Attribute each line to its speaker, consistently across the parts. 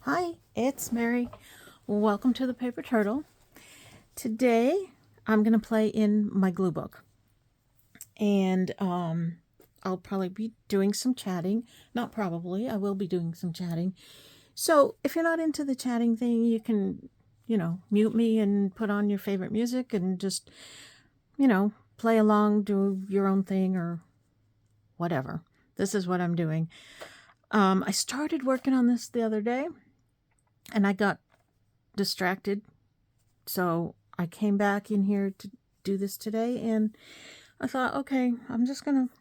Speaker 1: Hi, it's Mary. Welcome to the Paper Turtle. Today I'm going to play in my glue book. And I'll probably be doing some chatting. Not probably, I will be doing some chatting. So if you're not into the chatting thing, you can, mute me and put on your favorite music and just, play along, do your own thing or whatever. This is what I'm doing. I started working on this the other day and I got distracted. So I came back in here to do this today and I thought, okay, I'm just going to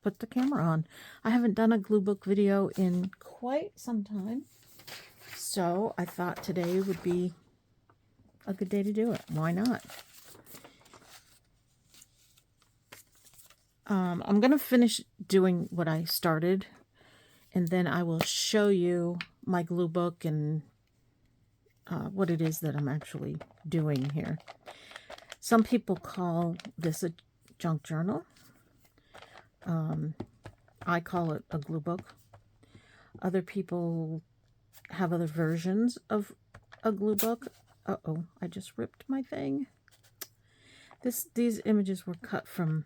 Speaker 1: put the camera on. I haven't done a glue book video in quite some time. So I thought today would be a good day to do it. Why not? I'm going to finish doing what I started and then I will show you my glue book and what it is that I'm actually doing here. Some people call this a junk journal. I call it a glue book. Other people have other versions of a glue book. Uh-oh, I just ripped my thing. These images were cut from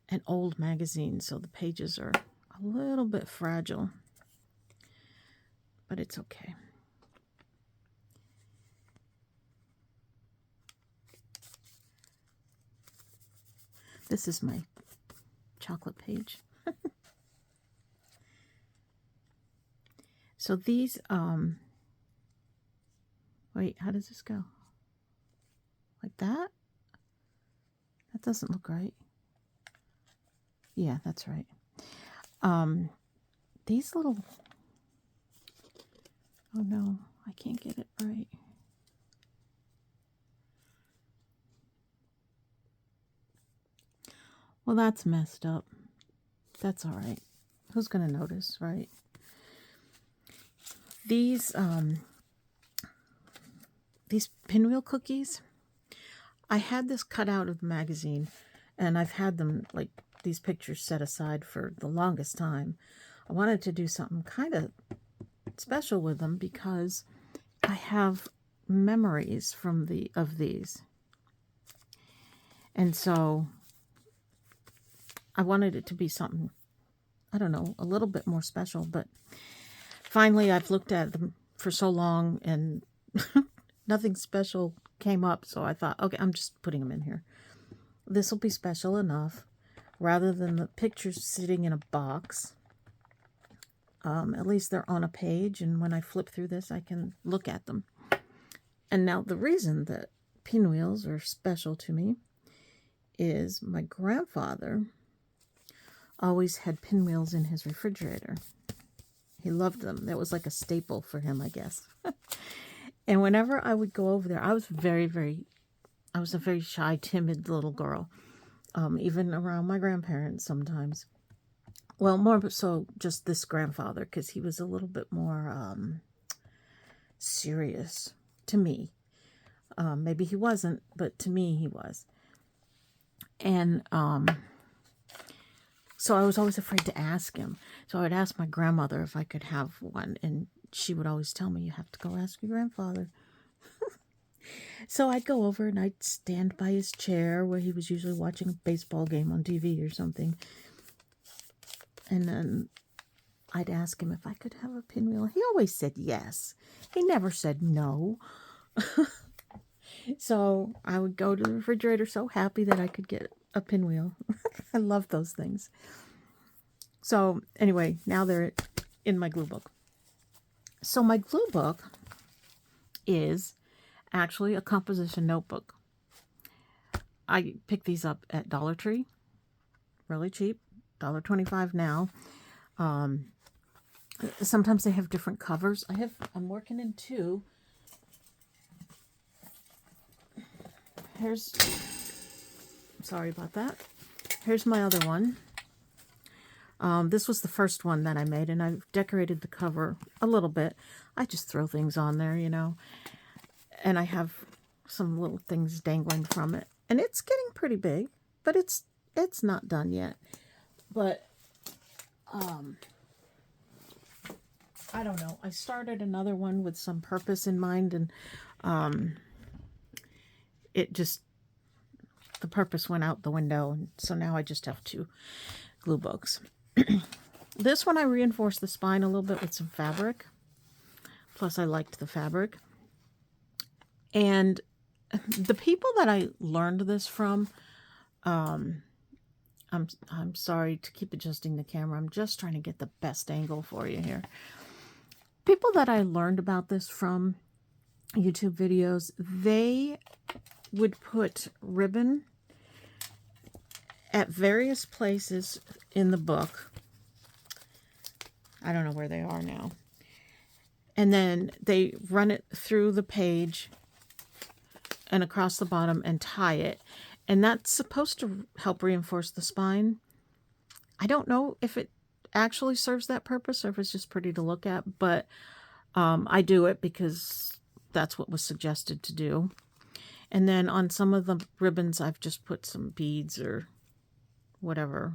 Speaker 1: an old magazine, so the pages are a little bit fragile, but it's okay. This is my chocolate page. So these, wait, how does this go? Like that? That doesn't look right. Yeah, that's right. These little, oh no, I can't get it right. Well, that's messed up. That's all right. Who's going to notice, right? These pinwheel cookies, I had this cut out of the magazine, and I've had them, like, these pictures set aside for the longest time. I wanted to do something kind of special with them because I have memories of these. And so I wanted it to be something, I don't know, a little bit more special, but finally I've looked at them for so long and nothing special came up, so I thought, okay, I'm just putting them in here. This will be special enough rather than the pictures sitting in a box. At least they're on a page, and when I flip through this, I can look at them. And now the reason that pinwheels are special to me is my grandfather always had pinwheels in his refrigerator. He loved them. That was like a staple for him, I guess. And whenever I would go over there, I was a very shy, timid little girl, even around my grandparents sometimes. Well, more so just this grandfather, because he was a little bit more serious to me. Maybe he wasn't, but to me he was. And so I was always afraid to ask him. So I would ask my grandmother if I could have one, and she would always tell me, you have to go ask your grandfather. So I'd go over and I'd stand by his chair where he was usually watching a baseball game on TV or something. And then I'd ask him if I could have a pinwheel. He always said yes. He never said no. So I would go to the refrigerator so happy that I could get a pinwheel. I love those things. So anyway, now they're in my glue book. So my glue book is actually a composition notebook. I picked these up at Dollar Tree. Really cheap. $1.25 now. Sometimes they have different covers. I'm working in two. Sorry about that. Here's my other one. This was the first one that I made, and I've decorated the cover a little bit. I just throw things on there, and I have some little things dangling from it. And it's getting pretty big, but it's not done yet. But I don't know. I started another one with some purpose in mind, and it just, the purpose went out the window, and so now I just have 2 glue books. This one I reinforced the spine a little bit with some fabric. Plus I liked the fabric. And the people that I learned this from, I'm sorry to keep adjusting the camera. I'm just trying to get the best angle for you here. People that I learned about this from YouTube videos, they would put ribbon at various places in the book. I don't know where they are now. And then they run it through the page and across the bottom and tie it. And that's supposed to help reinforce the spine. I don't know if it actually serves that purpose or if it's just pretty to look at, but I do it because that's what was suggested to do. And then on some of the ribbons, I've just put some beads or whatever,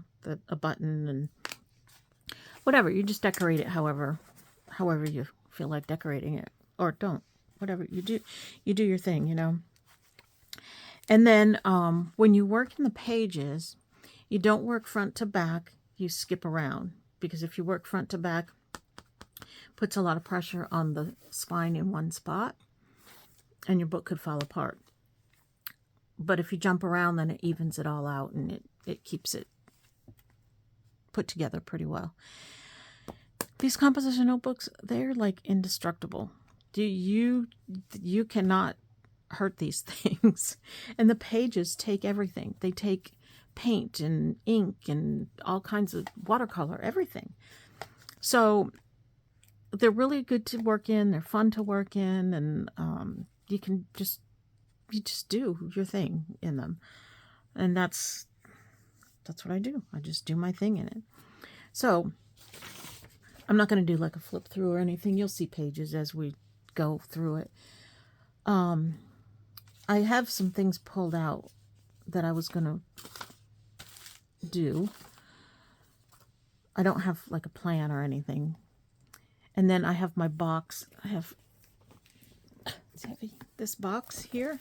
Speaker 1: a button and whatever. You just decorate it however you feel like decorating it, or don't. Whatever you do your thing, you know. And then when you work in the pages, you don't work front to back. You skip around, because if you work front to back, puts a lot of pressure on the spine in one spot, and your book could fall apart. But if you jump around, then it evens it all out, and it keeps it put together pretty well. These composition notebooks, they're like indestructible. You cannot hurt these things. And the pages take everything. They take paint and ink and all kinds of watercolor, everything. So they're really good to work in. They're fun to work in, and you just do your thing in them. And that's what I do. I just do my thing in it. So I'm not going to do like a flip through or anything. You'll see pages as we go through it. I have some things pulled out that I was going to do. I don't have like a plan or anything. And then I have my box. I have, it's heavy, this box here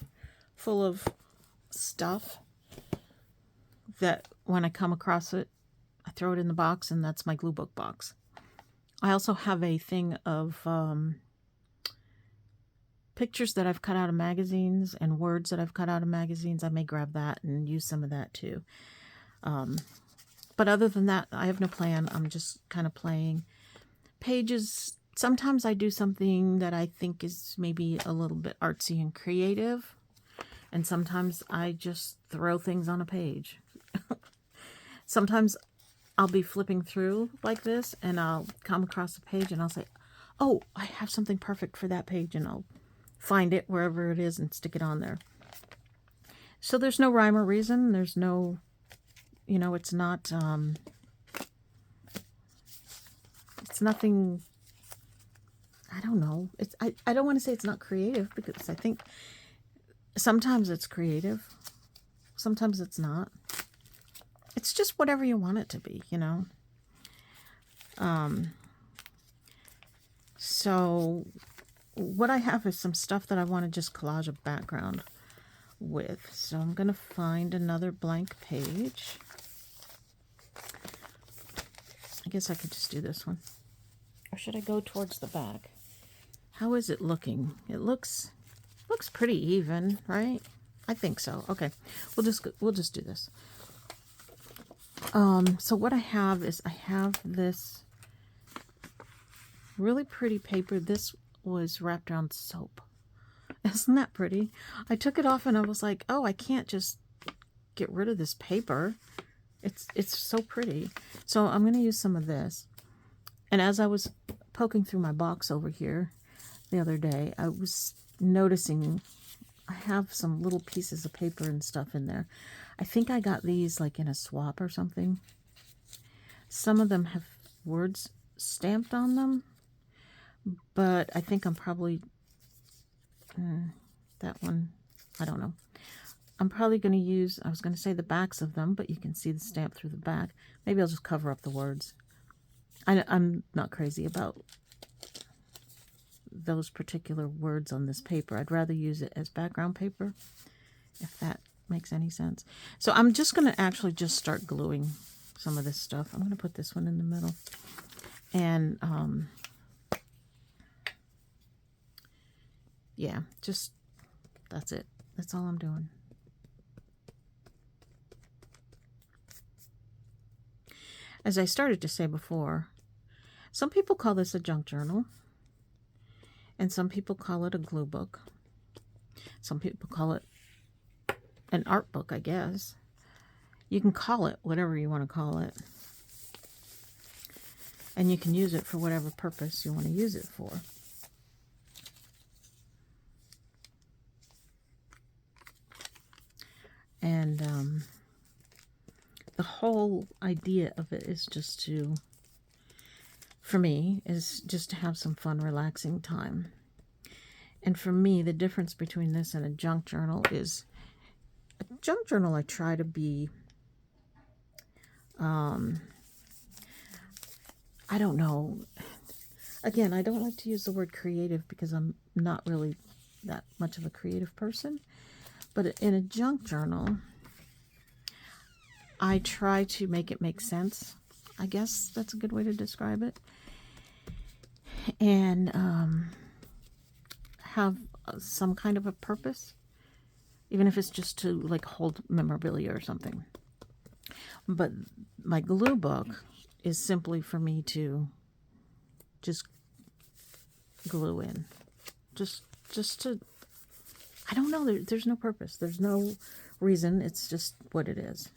Speaker 1: full of stuff that when I come across it, I throw it in the box, and that's my glue book box. I also have a thing of pictures that I've cut out of magazines and words that I've cut out of magazines. I may grab that and use some of that too. But other than that, I have no plan. I'm just kind of playing. Pages, sometimes I do something that I think is maybe a little bit artsy and creative. And sometimes I just throw things on a page. Sometimes I'll be flipping through like this, and I'll come across a page and I'll say, oh, I have something perfect for that page, and I'll find it wherever it is and stick it on there. So there's no rhyme or reason. There's no, you know, it's not, it's nothing, I don't know. I don't want to say it's not creative, because I think sometimes it's creative. Sometimes it's not. It's just whatever you want it to be, you know. So what I have is some stuff that I want to just collage a background with. So I'm going to find another blank page. I guess I could just do this one. Or should I go towards the back? How is it looking? It looks pretty even, right? I think so. Okay. We'll just do this. So what I have is I have this really pretty paper. This was wrapped around soap. Isn't that pretty? I took it off and I was like, oh, I can't just get rid of this paper. It's so pretty. So I'm going to use some of this. And as I was poking through my box over here the other day, I was noticing I have some little pieces of paper and stuff in there. I think I got these like in a swap or something. Some of them have words stamped on them, but I think I'm probably, that one, I don't know. I'm probably going to use, I was going to say the backs of them, but you can see the stamp through the back. Maybe I'll just cover up the words. I'm not crazy about those particular words on this paper. I'd rather use it as background paper, if that makes any sense. So I'm just going to actually just start gluing some of this stuff. I'm going to put this one in the middle. And yeah, just that's it. That's all I'm doing. As I started to say before, some people call this a junk journal, and some people call it a glue book. Some people call it an art book, I guess. You can call it whatever you want to call it. And you can use it for whatever purpose you want to use it for. And the whole idea of it is just to, for me, is just to have some fun, relaxing time. And for me, the difference between this and a junk journal is, a junk journal I try to be, I don't know. Again, I don't like to use the word creative because I'm not really that much of a creative person. But in a junk journal, I try to make it make sense. I guess that's a good way to describe it. And have some kind of a purpose, even if it's just to like hold memorabilia or something. But my glue book is simply for me to just glue in. Just to, I don't know, there's no purpose. There's no reason. It's just what it is.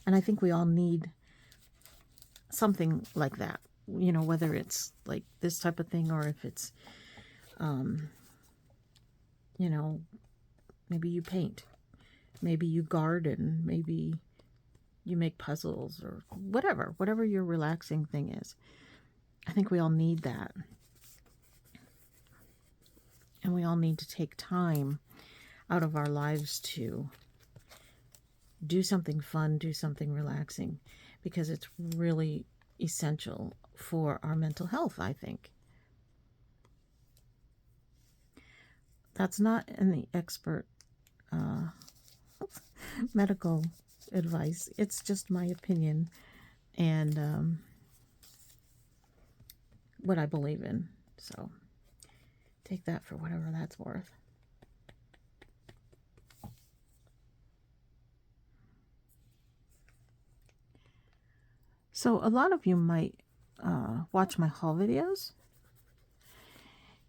Speaker 1: And I think we all need something like that. You know, whether it's like this type of thing or if it's, you know, maybe you paint. Maybe you garden. Maybe you make puzzles or whatever your relaxing thing is. I think we all need that. And we all need to take time out of our lives to do something fun, do something relaxing, because it's really essential for our mental health, I think. That's not any expert medical advice. It's just my opinion and what I believe in. So take that for whatever that's worth. So a lot of you might watch my haul videos,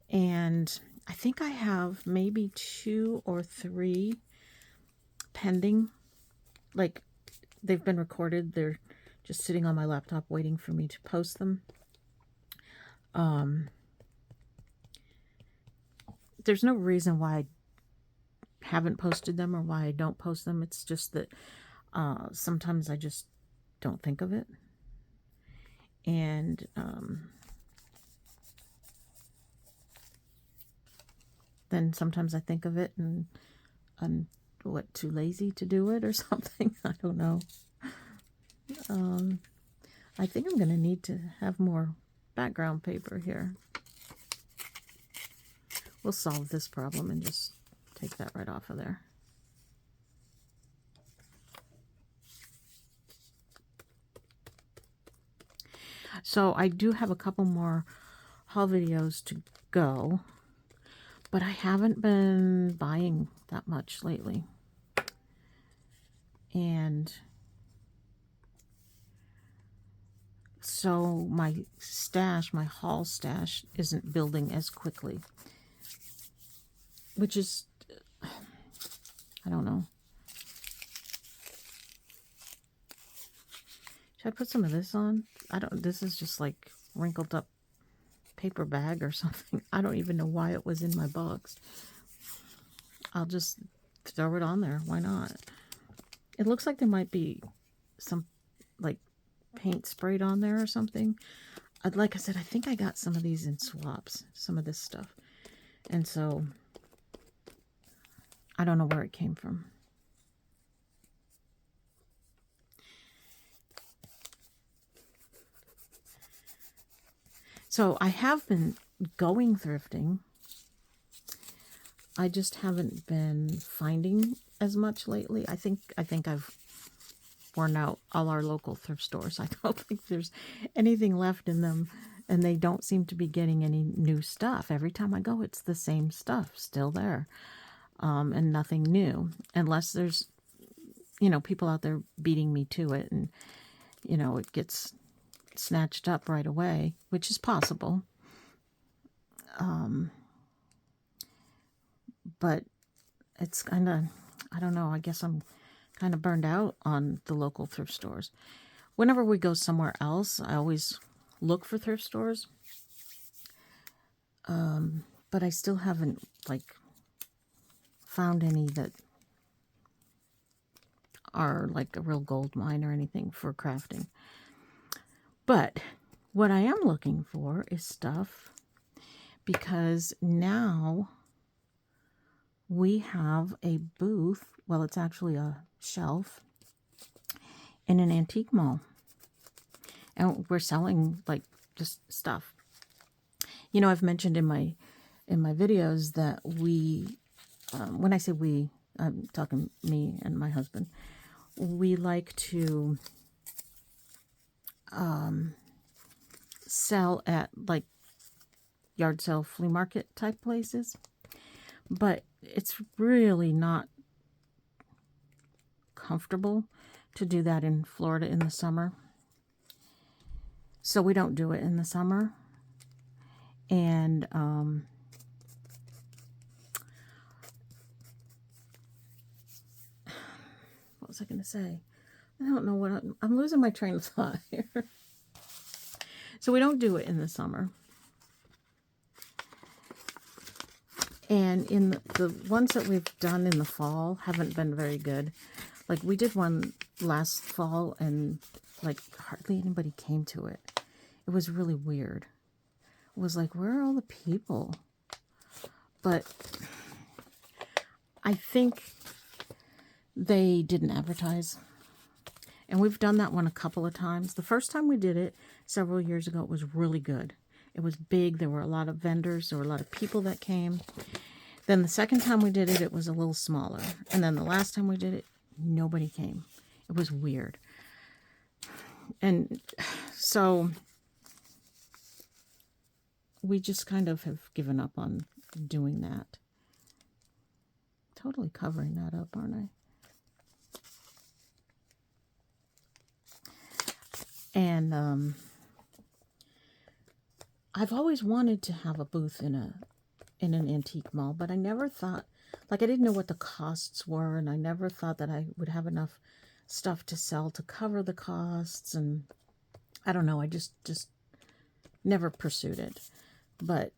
Speaker 1: and I think I have maybe 2 or 3 pending. Like, they've been recorded. They're just sitting on my laptop waiting for me to post them. There's no reason why I haven't posted them or why I don't post them. It's just that sometimes I just don't think of it. And then sometimes I think of it and I'm too lazy to do it or something. I don't know. I think I'm going to need to have more background paper here. We'll solve this problem and just take that right off of there. So I do have a couple more haul videos to go, but I haven't been buying that much lately. And so my stash, my haul stash, isn't building as quickly, which is, I don't know. Should I put some of this on? This is just like wrinkled up paper bag or something. I don't even know why it was in my box. I'll just throw it on there. Why not? It looks like there might be some like paint sprayed on there or something. Like I said, I think I got some of these in swaps, some of this stuff. And so I don't know where it came from. So I have been going thrifting. I just haven't been finding as much lately. I think I've worn out all our local thrift stores. I don't think there's anything left in them, and they don't seem to be getting any new stuff. Every time I go, it's the same stuff still there, and nothing new, unless there's, people out there beating me to it, and, it gets snatched up right away, which is possible. But it's kind of, I don't know, I guess I'm kind of burned out on the local thrift stores. Whenever we go somewhere else, I always look for thrift stores. But I still haven't, found any that are like a real gold mine or anything for crafting. But what I am looking for is stuff, because now we have a booth, well, it's actually a shelf in an antique mall. And we're selling just stuff. I've mentioned in my videos that we, when I say we, I'm talking me and my husband, we like to sell at yard sale, flea market type places. But it's really not comfortable to do that in Florida in the summer. So we don't do it in the summer. And what was I going to say? I don't know what I'm losing my train of thought here. So we don't do it in the summer. And in the ones that we've done in the fall haven't been very good. We did one last fall, and hardly anybody came to it. It was really weird. It was where are all the people? But I think they didn't advertise. And we've done that one a couple of times. The first time we did it several years ago, it was really good. It was big. There were a lot of vendors. There were a lot of people that came. Then the second time we did it, it was a little smaller. And then the last time we did it, nobody came. It was weird. And so we just kind of have given up on doing that. Totally covering that up, aren't I? And I've always wanted to have a booth in an antique mall, but I never thought, I didn't know what the costs were, and I never thought that I would have enough stuff to sell to cover the costs, and I don't know, I just never pursued it. But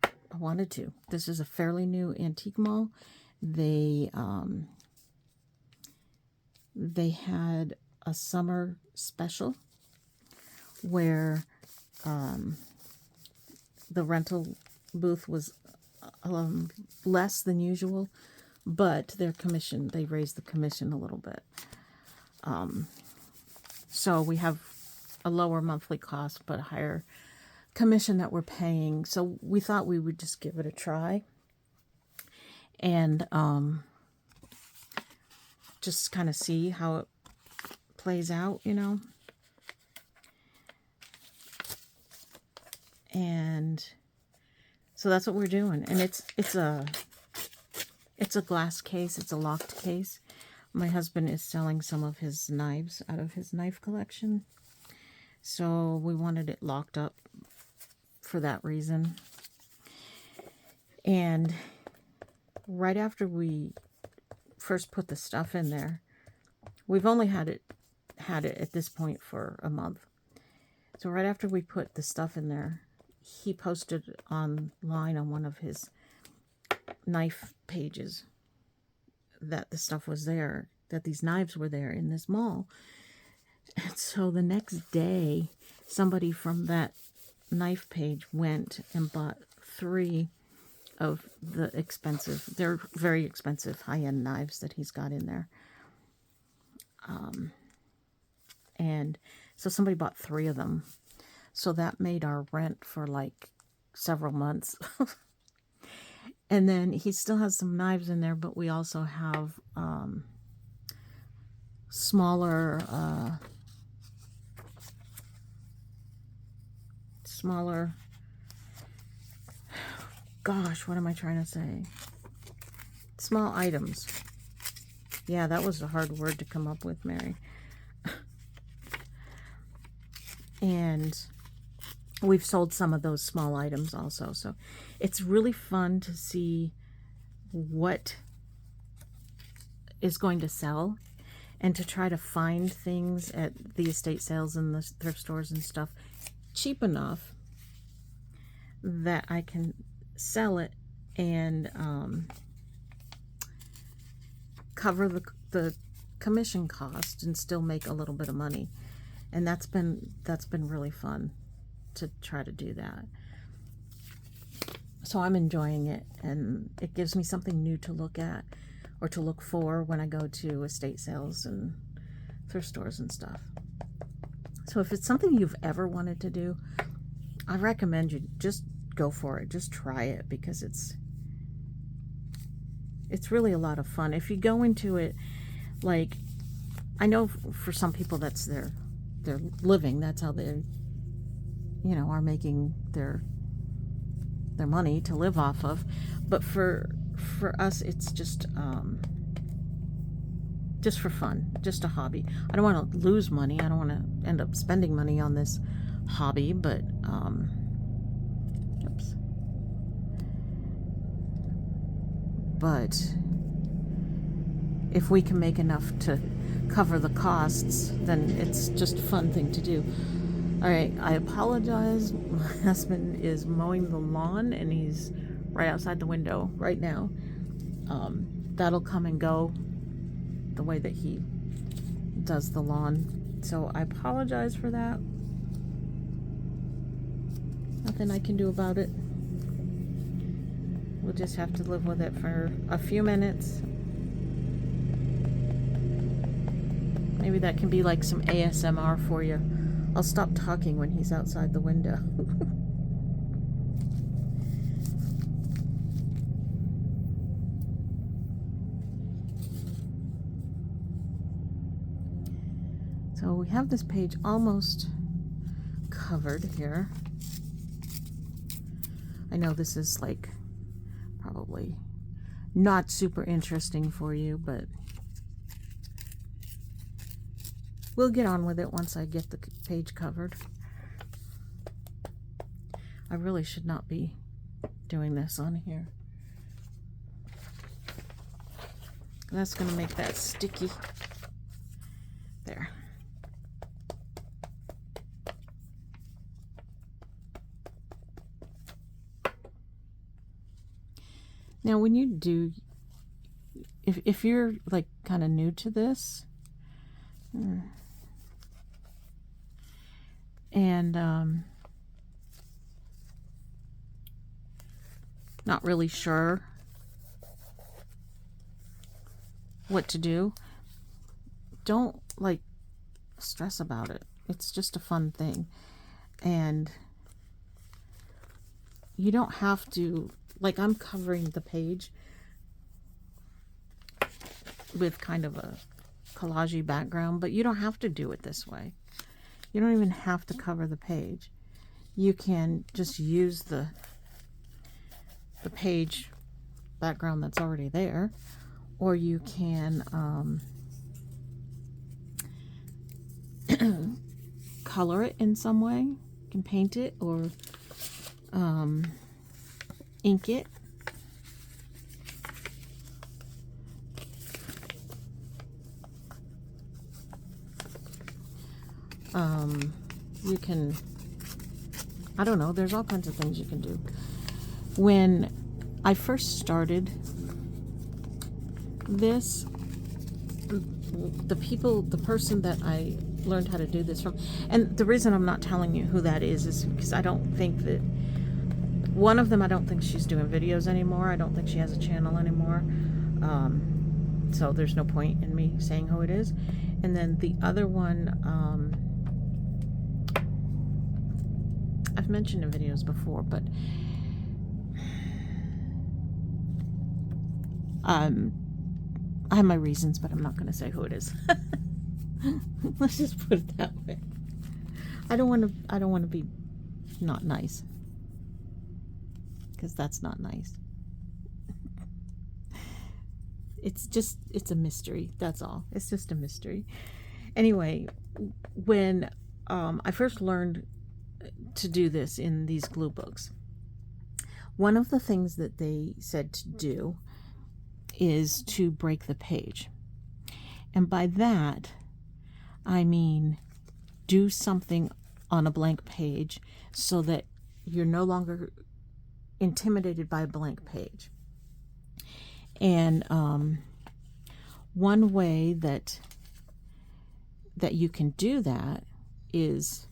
Speaker 1: I wanted to. This is a fairly new antique mall. They had a summer special where the rental booth was less than usual, but their commission, they raised the commission a little bit. So we have a lower monthly cost, but a higher commission that we're paying. So we thought we would just give it a try and just kind of see how it plays out, And so that's what we're doing. And it's a glass case. It's a locked case. My husband is selling some of his knives out of his knife collection. So we wanted it locked up for that reason. And right after we first put the stuff in there, we've only had it at this point for a month. So right after we put the stuff in there, he posted online on one of his knife pages that the stuff was there, that these knives were there in this mall. And so the next day, somebody from that knife page went and bought 3 of the expensive, they're very expensive high-end knives that he's got in there. And so somebody bought 3 of them. So that made our rent for like several months. And then he still has some knives in there, but we also have smaller, gosh, what am I trying to say? Small items. Yeah, that was a hard word to come up with, Mary. And we've sold some of those small items also. So it's really fun to see what is going to sell and to try to find things at the estate sales and the thrift stores and stuff cheap enough that I can sell it and cover the commission cost and still make a little bit of money. And that's been really fun to try to do that. So I'm enjoying it, and it gives me something new to look at or to look for when I go to estate sales and thrift stores and stuff. So if it's something you've ever wanted to do, I recommend you just go for it. Just try it, because it's really a lot of fun. If you go into it, like, I know for some people that's their living, that's how they, you know, are making their money to live off of. But for us, it's just for fun, just a hobby. I don't want to lose money. I don't want to end up spending money on this hobby, but oops. But if we can make enough to cover the costs, then it's just a fun thing to do. All right, I apologize. My husband is mowing the lawn, and he's right outside the window right now. That'll come and go the way that he does the lawn. So I apologize for that. Nothing I can do about it. We'll just have to live with it for a few minutes. Maybe that can be like some ASMR for you. I'll stop talking when he's outside the window. So we have this page almost covered here. I know this is like probably not super interesting for you, but we'll get on with it once I get the page covered. I really should not be doing this on here. That's going to make that sticky. There. Now, when you do, if you're like kind of new to this, and not really sure what to do, don't like stress about it. It's just a fun thing, and you don't have to, like, I'm covering the page with kind of a collage-y background, but you don't have to do it this way. You don't even have to cover the page. You can just use the page background that's already there, or you can color it in some way. You can paint it or ink it. You can, I don't know, there's all kinds of things you can do. When I first started this, the person that I learned how to do this from, and the reason I'm not telling you who that is because I don't think that, one of them, I don't think she's doing videos anymore. I don't think she has a channel anymore. So there's no point in me saying who it is. And then the other one, I've mentioned in videos before, but I have my reasons, but I'm not going to say who it is. Let's just put it that way. I don't want to be not nice, because that's not nice. It's a mystery. That's all. It's just a mystery. Anyway, when I first learned to do this in these glue books, one of the things that they said to do is to break the page. And by that, I mean do something on a blank page so that you're no longer intimidated by a blank page. And one way that you can do that is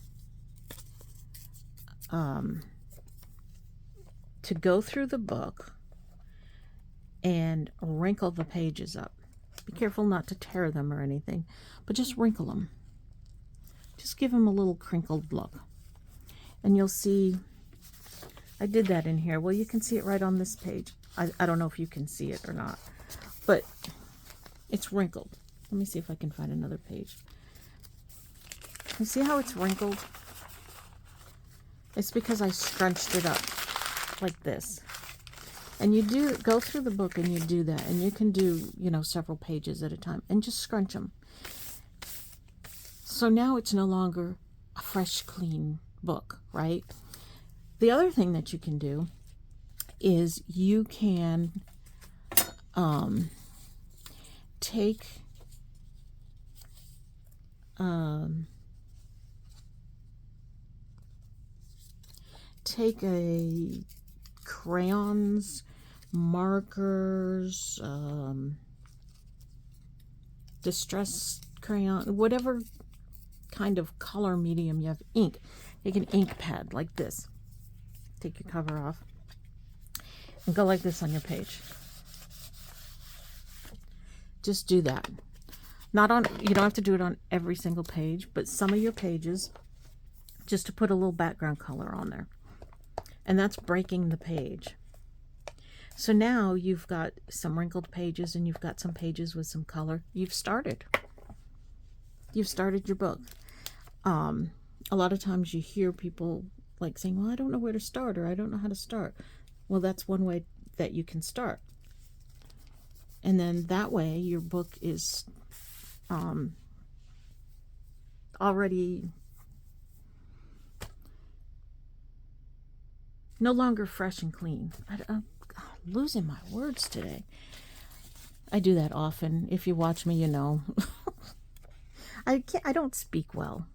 Speaker 1: to go through the book and wrinkle the pages up. Be careful not to tear them or anything, but just wrinkle them. Just give them a little crinkled look. And you'll see, I did that in here. Well, you can see it right on this page. I don't know if you can see it or not, but it's wrinkled. Let me see if I can find another page. You see how it's wrinkled? It's because I scrunched it up like this. And you do go through the book and you do that, and you can do, you know, several pages at a time and just scrunch them. So now it's no longer a fresh, clean book, right? The other thing that you can do is you can take a crayons, markers, distress crayon, whatever kind of color medium you have, ink. Take an ink pad like this. Take your cover off and go like this on your page. Just do that. Not on, you don't have to do it on every single page, but some of your pages, just to put a little background color on there. And that's breaking the page. So now you've got some wrinkled pages and you've got some pages with some color. You've started. You've started your book. A lot of times you hear people like saying, well, I don't know where to start, or I don't know how to start. Well, that's one way that you can start. And then that way your book is already no longer fresh and clean. I'm losing my words today. I do that often. If you watch me, you know. I don't speak well.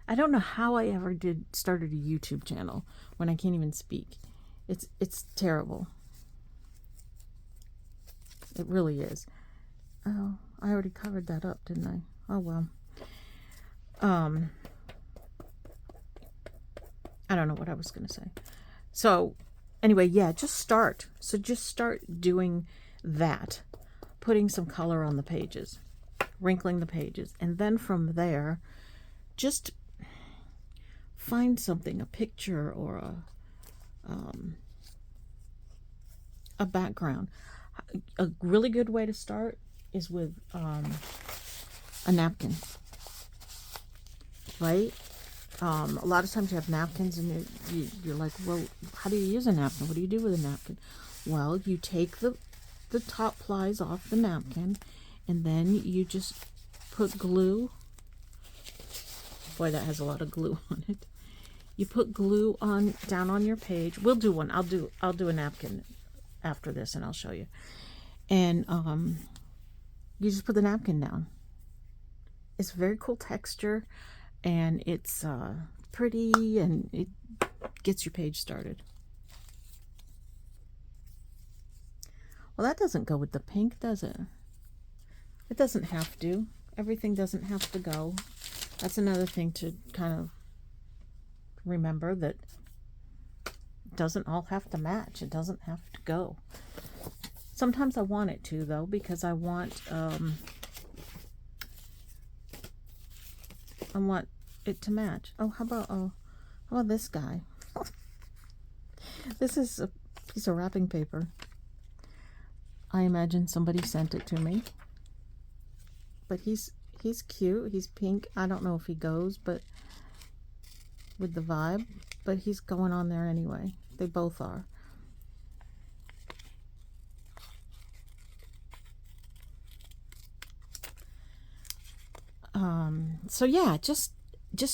Speaker 1: I don't know how I ever started a YouTube channel when I can't even speak. It's terrible. It really is. Oh, I already covered that up, didn't I? Oh well. I don't know what I was going to say. So anyway, yeah, just start. So just start doing that. Putting some color on the pages. Wrinkling the pages. And then from there, just find something, a picture or a background. A really good way to start is with a napkin, right? A lot of times you have napkins and you're like, well, how do you use a napkin? What do you do with a napkin? Well, you take the top plies off the napkin and then you just put glue. Boy, that has a lot of glue on it. You put glue down on your page. We'll do one. I'll do a napkin after this and I'll show you. And you just put the napkin down. It's a very cool texture and it's pretty and it gets your page started. Well, that doesn't go with the pink, does it? It doesn't have to. Everything doesn't have to go. That's another thing to kind of remember, that it doesn't all have to match. It doesn't have to go. Sometimes I want it to, though, because I want it to match. Oh, how about this guy? This is a piece of wrapping paper. I imagine somebody sent it to me. But he's cute. He's pink. I don't know if he goes, but with the vibe, but he's going on there anyway. They both are. So yeah, just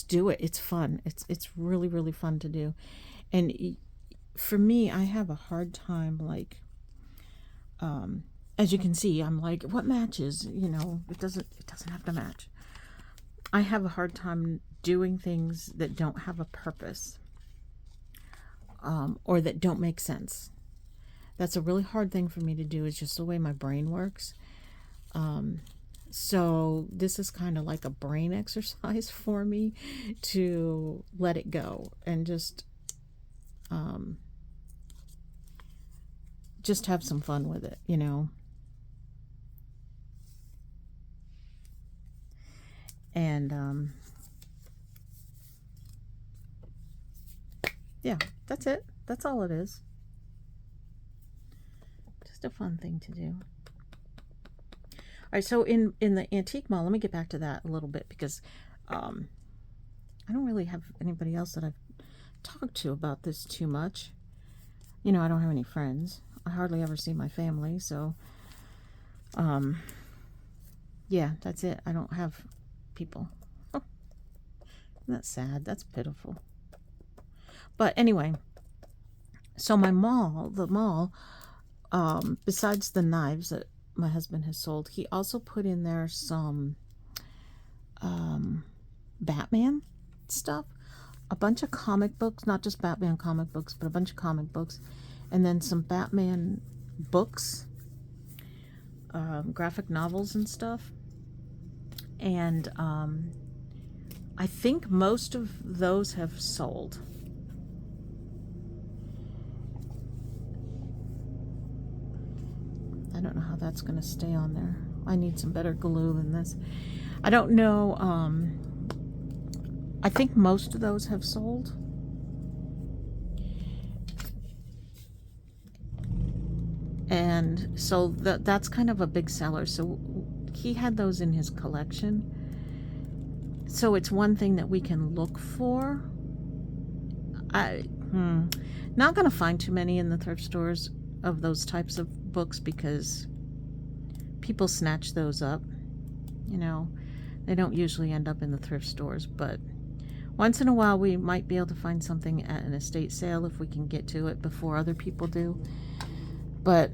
Speaker 1: do it. It's fun. It's really, really fun to do. And for me, I have a hard time, like, as you can see, I'm like, what matches? You know, it doesn't have to match. I have a hard time doing things that don't have a purpose, or that don't make sense. That's a really hard thing for me to do. It's just the way my brain works. So this is kind of like a brain exercise for me to let it go and just have some fun with it, you know. And yeah, that's it. That's all it is. Just a fun thing to do. All right, so in the antique mall, let me get back to that a little bit, because I don't really have anybody else that I've talked to about this too much. You know, I don't have any friends. I hardly ever see my family, so yeah, that's it. I don't have people. That's sad. That's pitiful. But anyway, so the mall, besides the knives that my husband has sold, he also put in there some Batman stuff, a bunch of comic books, not just Batman comic books, but a bunch of comic books, and then some Batman books, graphic novels and stuff. And I think most of those have sold. I don't know how that's going to stay on there. I need some better glue than this. I don't know. I think most of those have sold. And so that's kind of a big seller. So he had those in his collection. So it's one thing that we can look for. Not going to find too many in the thrift stores of those types of books, because people snatch those up. You know, they don't usually end up in the thrift stores, but once in a while we might be able to find something at an estate sale if we can get to it before other people do. But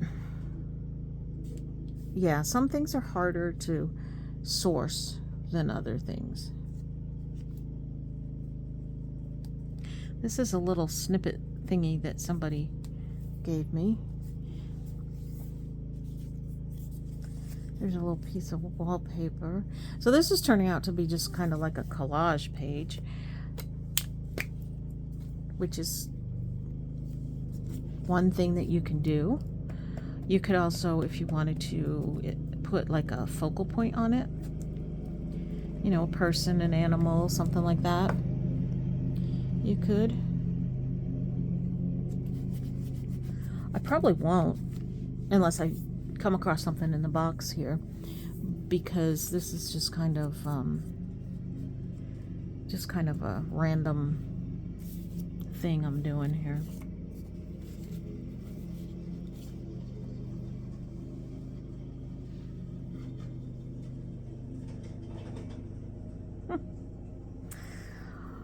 Speaker 1: yeah, some things are harder to source than other things. This is a little snippet thingy that somebody gave me. There's a little piece of wallpaper. So this is turning out to be just kind of like a collage page, which is one thing that you can do. You could also, if you wanted to, put like a focal point on it. You know, a person, an animal, something like that. You could. I probably won't, unless I come across something in the box here, because this is just kind of a random thing I'm doing here.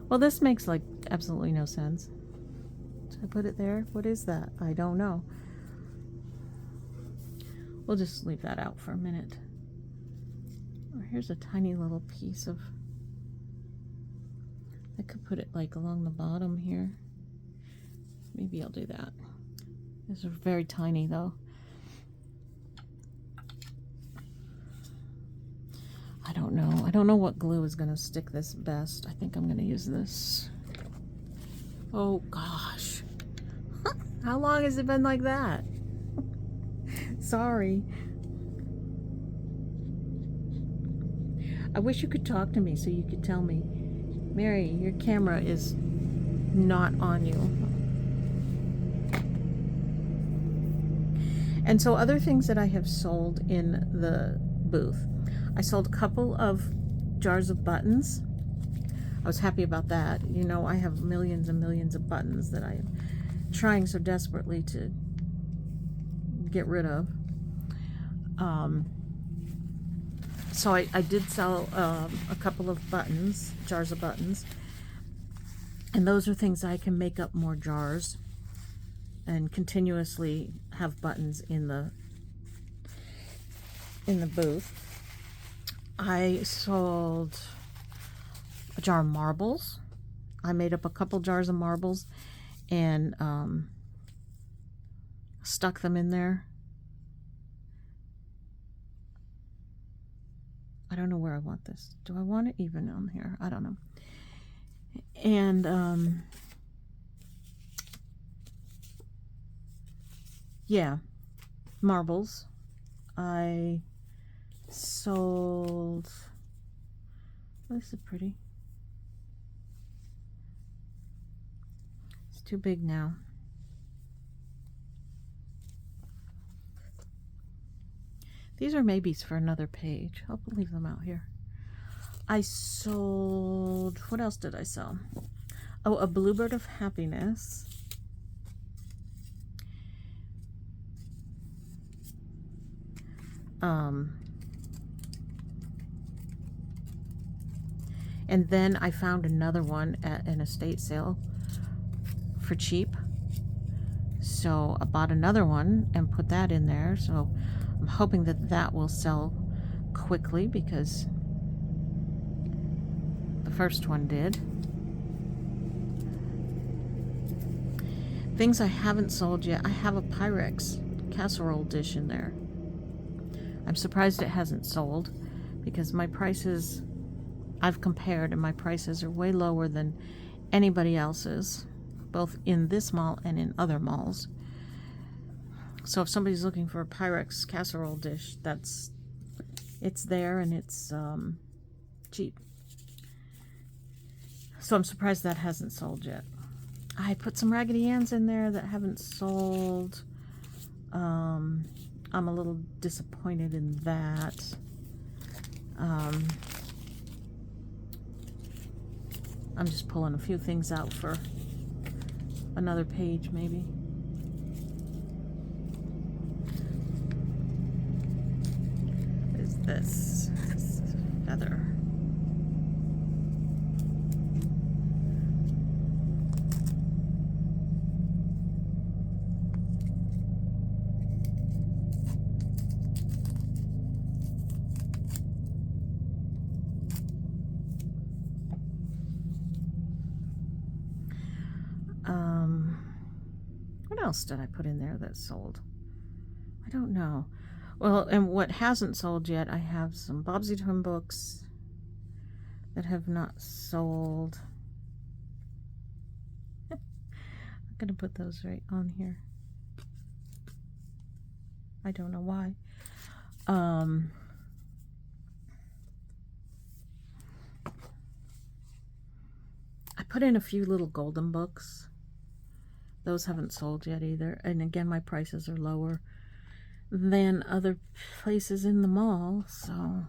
Speaker 1: Well, this makes like absolutely no sense. Should I put it there? What is that? I don't know. We'll just leave that out for a minute. Oh, here's a tiny little piece of... I could put it like along the bottom here. Maybe I'll do that. These are very tiny though. I don't know. I don't know what glue is going to stick this best. I think I'm going to use this. Oh gosh. How long has it been like that? Sorry. I wish you could talk to me so you could tell me, Mary, your camera is not on you. And so other things that I have sold in the booth. I sold a couple of jars of buttons. I was happy about that. You know, I have millions and millions of buttons that I am trying so desperately to get rid of. So I did sell a couple of buttons, jars of buttons. And those are things I can make up more jars and continuously have buttons in the booth. I sold a jar of marbles. I made up a couple jars of marbles and stuck them in there. I don't know where I want this. Do I want it even on here? I don't know. And yeah, marbles. I sold, oh, this is pretty. It's too big now. These are maybes for another page. I'll leave them out here. I sold, what else did I sell? Oh, a bluebird of happiness. And then I found another one at an estate sale for cheap. So I bought another one and put that in there. So I'm hoping that that will sell quickly because the first one did. Things I haven't sold yet. I have a Pyrex casserole dish in there. I'm surprised it hasn't sold because my prices, I've compared, and my prices are way lower than anybody else's, both in this mall and in other malls. So if somebody's looking for a Pyrex casserole dish, it's there and it's cheap. So I'm surprised that hasn't sold yet. I put some Raggedy Anns in there that haven't sold. I'm a little disappointed in that. I'm just pulling a few things out for another page, maybe. What is this? This is a feather. What else did I put in there that sold? I don't know. Well, and what hasn't sold yet, I have some Bobsy Twin books that have not sold. I'm going to put those right on here. I don't know why. I put in a few little golden books. Those haven't sold yet either. And again, my prices are lower than other places in the mall, so.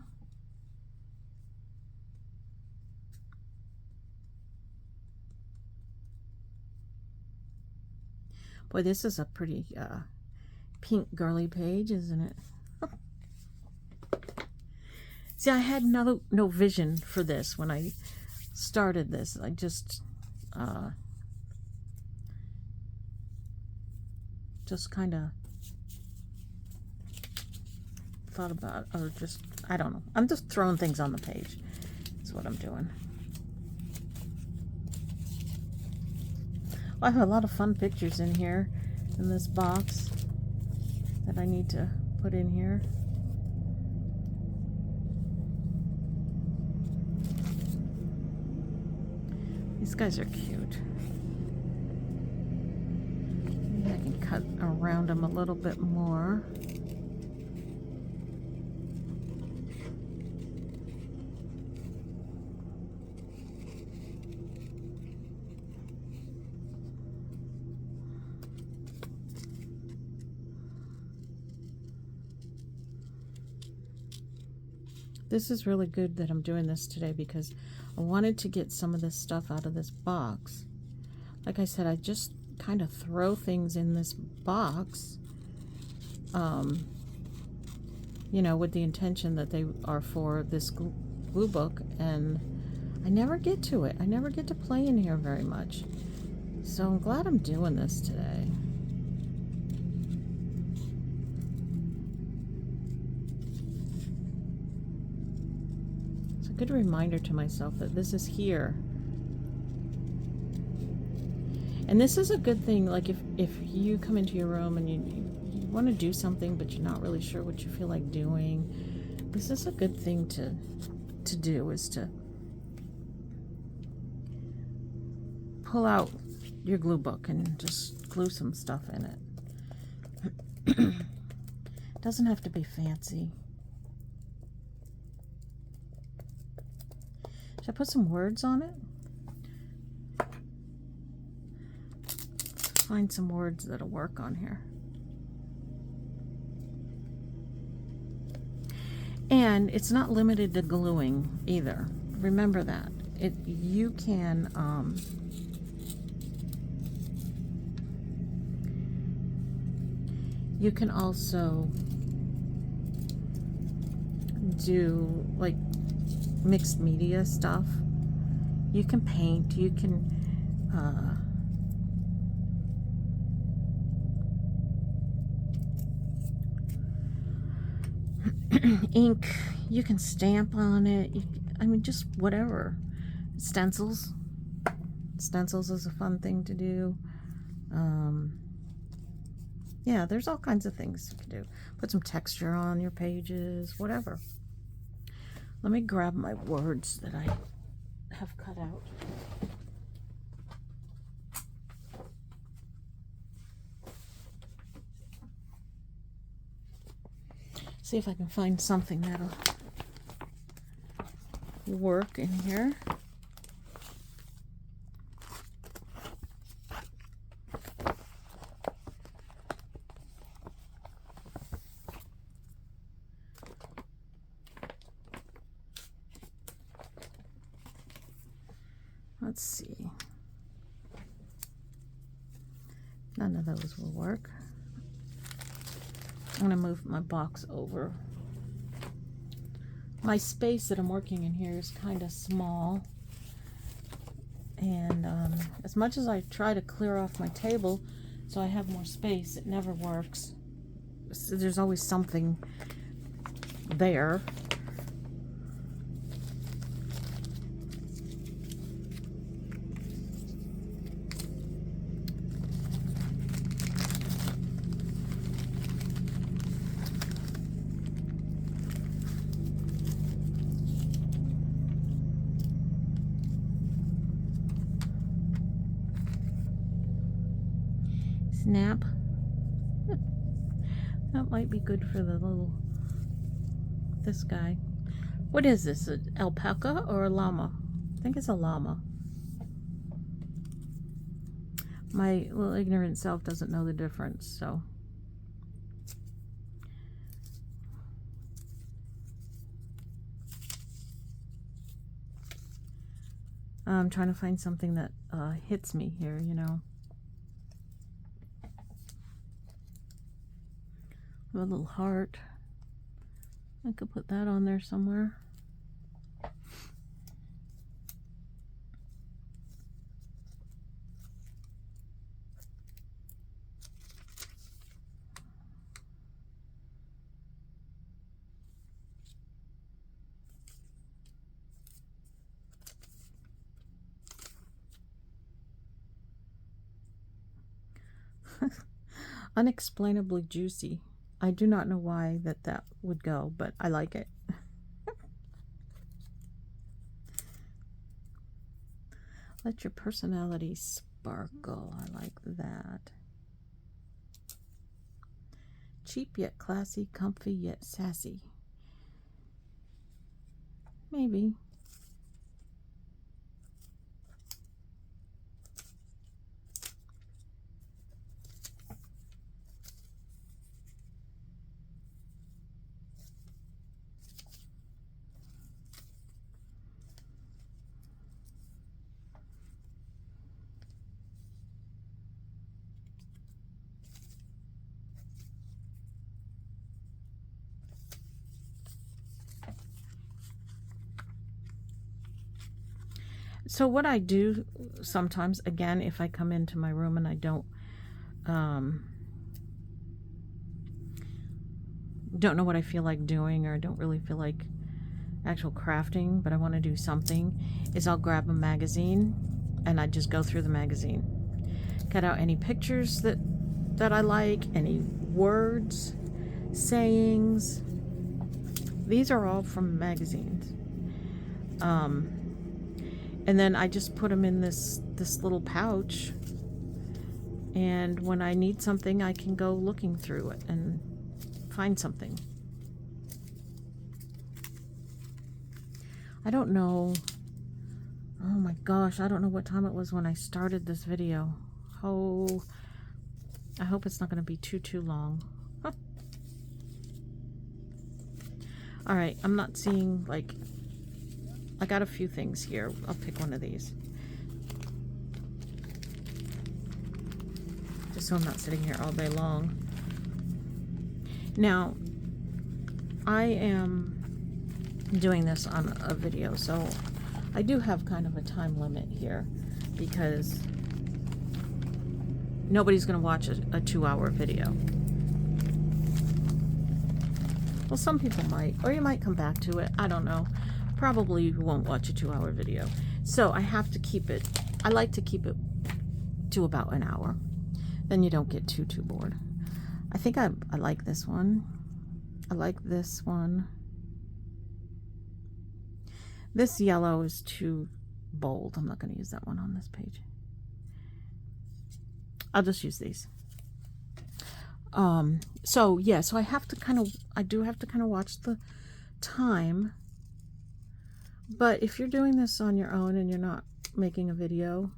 Speaker 1: Boy, this is a pretty pink girly page, isn't it? See, I had no vision for this when I started this. I just kind of thought about, or just, I don't know. I'm just throwing things on the page. That's what I'm doing. Well, I have a lot of fun pictures in here, in this box, that I need to put in here. These guys are cute. Maybe I can cut around them a little bit more. this is really good that I'm doing this today because I wanted to get some of this stuff out of this box. Like I said, I just kind of throw things in this box, you know, with the intention that they are for this glue book, and I never get to it. I never get to play in here very much. So I'm glad I'm doing this today. It's a good reminder to myself that this is here. And this is a good thing, like if you come into your room and you want to do something but you're not really sure what you feel like doing, this is a good thing to do, is to pull out your glue book and just glue some stuff in it. It doesn't have to be fancy. Should I put some words on it? Let's find some words that'll work on here. And it's not limited to gluing either. Remember that. You can you can also do like mixed media stuff. You can paint, you can ink, you can stamp on it. I mean, just whatever. Stencils. Stencils is a fun thing to do. Yeah, there's all kinds of things you can do. Put some texture on your pages, whatever. Let me grab my words that I have cut out. See if I can find something that'll work in here. Let's see. None of those will work. I'm going to move my box over. My space that I'm working in here is kind of small. And as much as I try to clear off my table so I have more space, it never works. So there's always something there. Snap. That might be good for the little, this guy. What is this, an alpaca or a llama? I think it's a llama. My little ignorant self doesn't know the difference, so. I'm trying to find something that hits me here, you know. A little heart. I could put that on there somewhere. Unexplainably juicy. I do not know why that would go, but I like it. Let your personality sparkle. I like that. Cheap yet classy, comfy yet sassy. Maybe. So what I do sometimes, again, if I come into my room and I don't know what I feel like doing, or I don't really feel like actual crafting, but I want to do something, is I'll grab a magazine and I just go through the magazine, cut out any pictures that I like, any words, sayings. These are all from magazines. And then I just put them in this little pouch, and when I need something, I can go looking through it and find something. I don't know. Oh my gosh, I don't know what time it was when I started this video. Oh, I hope it's not going to be too long. Huh. All right, I'm not seeing, like, I got a few things here. I'll pick one of these. Just so I'm not sitting here all day long. Now, I am doing this on a video, so I do have kind of a time limit here, because nobody's going to watch a 2-hour video. Well, some people might, or you might come back to it. I don't know. Probably you won't watch a 2-hour video. So I have to keep it, I like to keep it to about an hour. Then you don't get too bored. I think I like this one. I like this one. This yellow is too bold. I'm not going to use that one on this page. I'll just use these. So yeah, so I do have to kind of watch the time. But if you're doing this on your own and you're not making a video,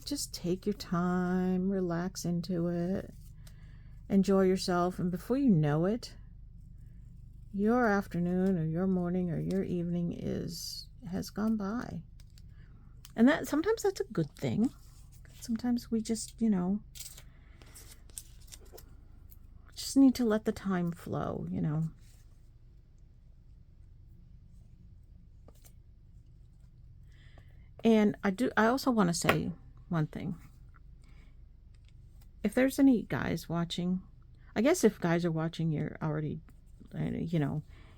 Speaker 1: just take your time, relax into it, enjoy yourself, and before you know it, your afternoon or your morning or your evening has gone by. And that sometimes that's a good thing. Sometimes we just, just need to let the time flow, And I also want to say one thing. If there's any guys watching, I guess if guys are watching, you're already,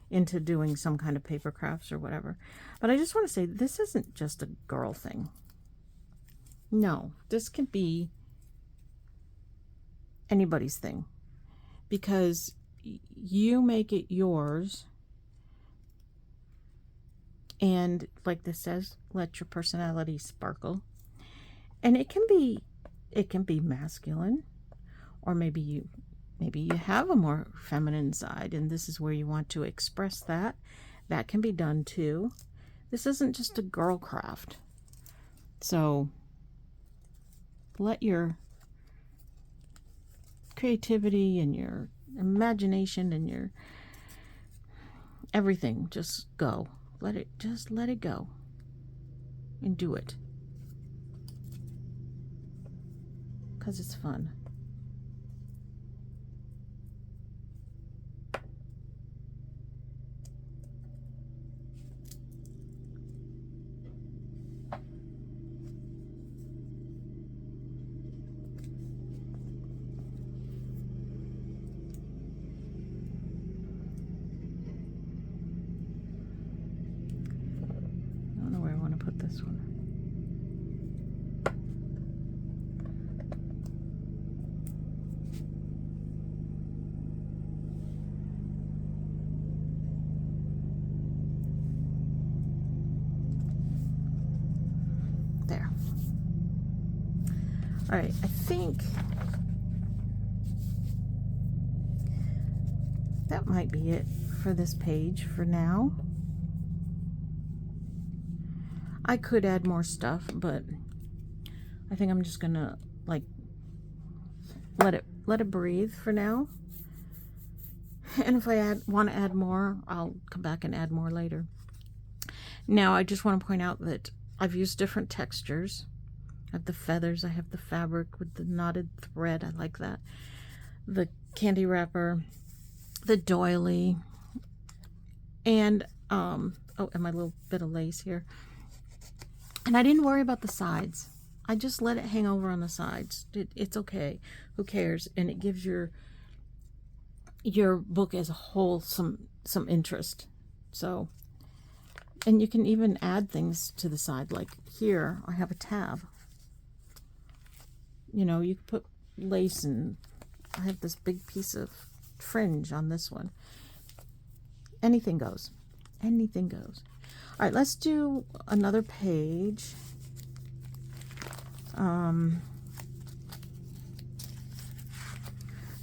Speaker 1: into doing some kind of paper crafts or whatever. But I just want to say, this isn't just a girl thing. No, this can be anybody's thing, because you make it yours. And like this says, let your personality sparkle. And it can be masculine, or maybe you have a more feminine side, and this is where you want to express that. That can be done too. This isn't just a girl craft. So let your creativity and your imagination and your everything just go. Let it go and do it, because it's fun. This one. There. All right, I think that might be it for this page for now. I could add more stuff, but I think I'm just gonna like let it breathe for now. And if I want to add more, I'll come back and add more later. Now, I just want to point out that I've used different textures. I have the feathers, I have the fabric with the knotted thread, I like that. The candy wrapper, the doily, and and my little bit of lace here. And I didn't worry about the sides. I just let it hang over on the sides. It's okay. Who cares? And it gives your book as a whole some interest. So, and you can even add things to the side. Like here, I have a tab. You know, you can put lace, and I have this big piece of fringe on this one. Anything goes. Anything goes. All right, let's do another page.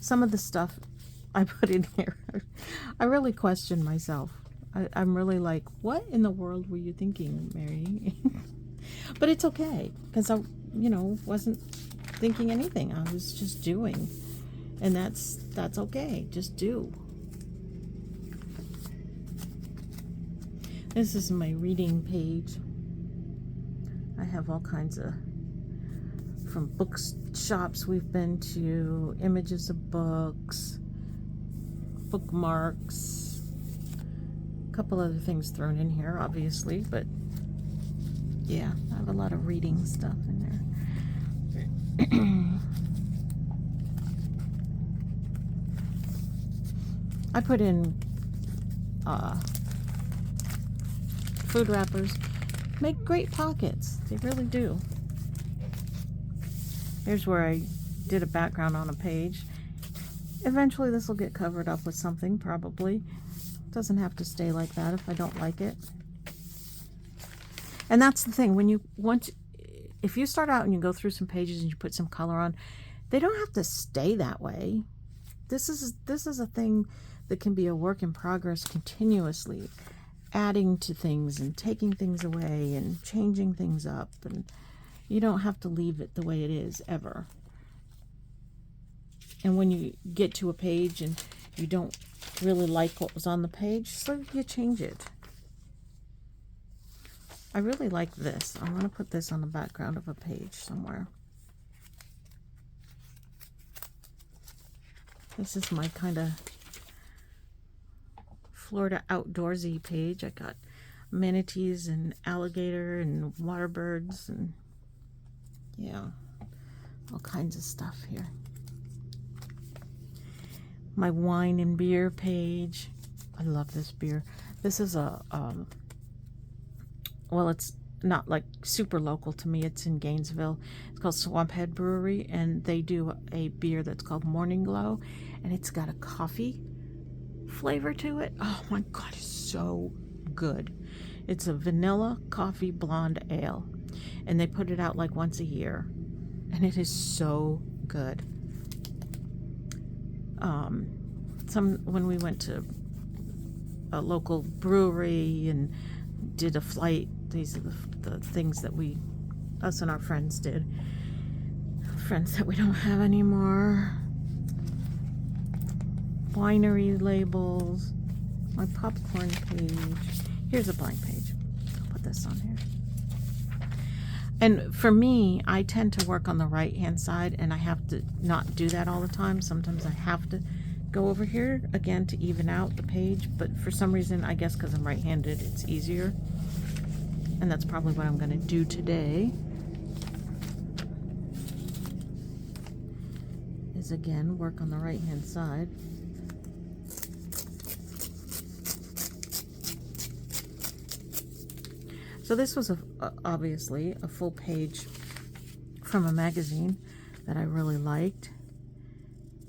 Speaker 1: Some of the stuff I put in here, I really question myself. I'm really like, what in the world were you thinking, Mary? But it's okay, because I, you know, wasn't thinking anything. I was just doing. And that's okay. Just do. This is my reading page. I have all kinds of, from bookshops we've been to, images of books, bookmarks, a couple other things thrown in here, obviously, but yeah, I have a lot of reading stuff in there. I put in food wrappers. Make great pockets. They really do. Here's where I did a background on a page. Eventually this will get covered up with something, probably. Doesn't have to stay like that if I don't like it. And that's the thing, if you start out and you go through some pages and you put some color on, they don't have to stay that way. This is a thing that can be a work in progress continuously, adding to things and taking things away and changing things up, and you don't have to leave it the way it is ever. And when you get to a page and you don't really like what was on the page, so you change it. I really like this. I'm going to put this on the background of a page somewhere. This is my kind of Florida outdoorsy page. I got manatees and alligator and water birds and yeah, all kinds of stuff here. My wine and beer page. I love this beer. This is a well, it's not like super local to me. It's in Gainesville. It's called Swamphead Brewery, and they do a beer that's called Morning Glow, and it's got a coffee flavor to it. Oh my God, it's so good. It's a vanilla coffee blonde ale, and they put it out like once a year, and it is so good. When we went to a local brewery and did a flight, these are the things that us and our friends did. Friends that we don't have anymore. Winery labels. My popcorn page. Here's a blank page. I'll put this on here. And for me, I tend to work on the right hand side, and I have to not do that all the time. Sometimes I have to go over here again to even out the page, but for some reason, I guess because I'm right-handed, it's easier. And that's probably what I'm going to do today. Is again work on the right hand side. So this was obviously a full page from a magazine that I really liked.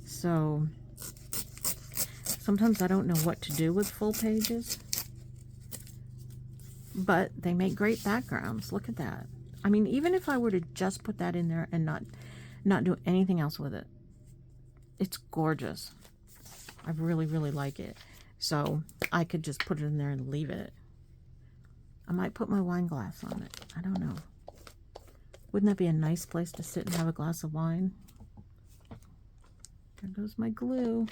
Speaker 1: So sometimes I don't know what to do with full pages, but they make great backgrounds. Look at that. I mean, even if I were to just put that in there and not do anything else with it, it's gorgeous. I really, really like it. So I could just put it in there and leave it. I might put my wine glass on it. I don't know. Wouldn't that be a nice place to sit and have a glass of wine? There goes my glue.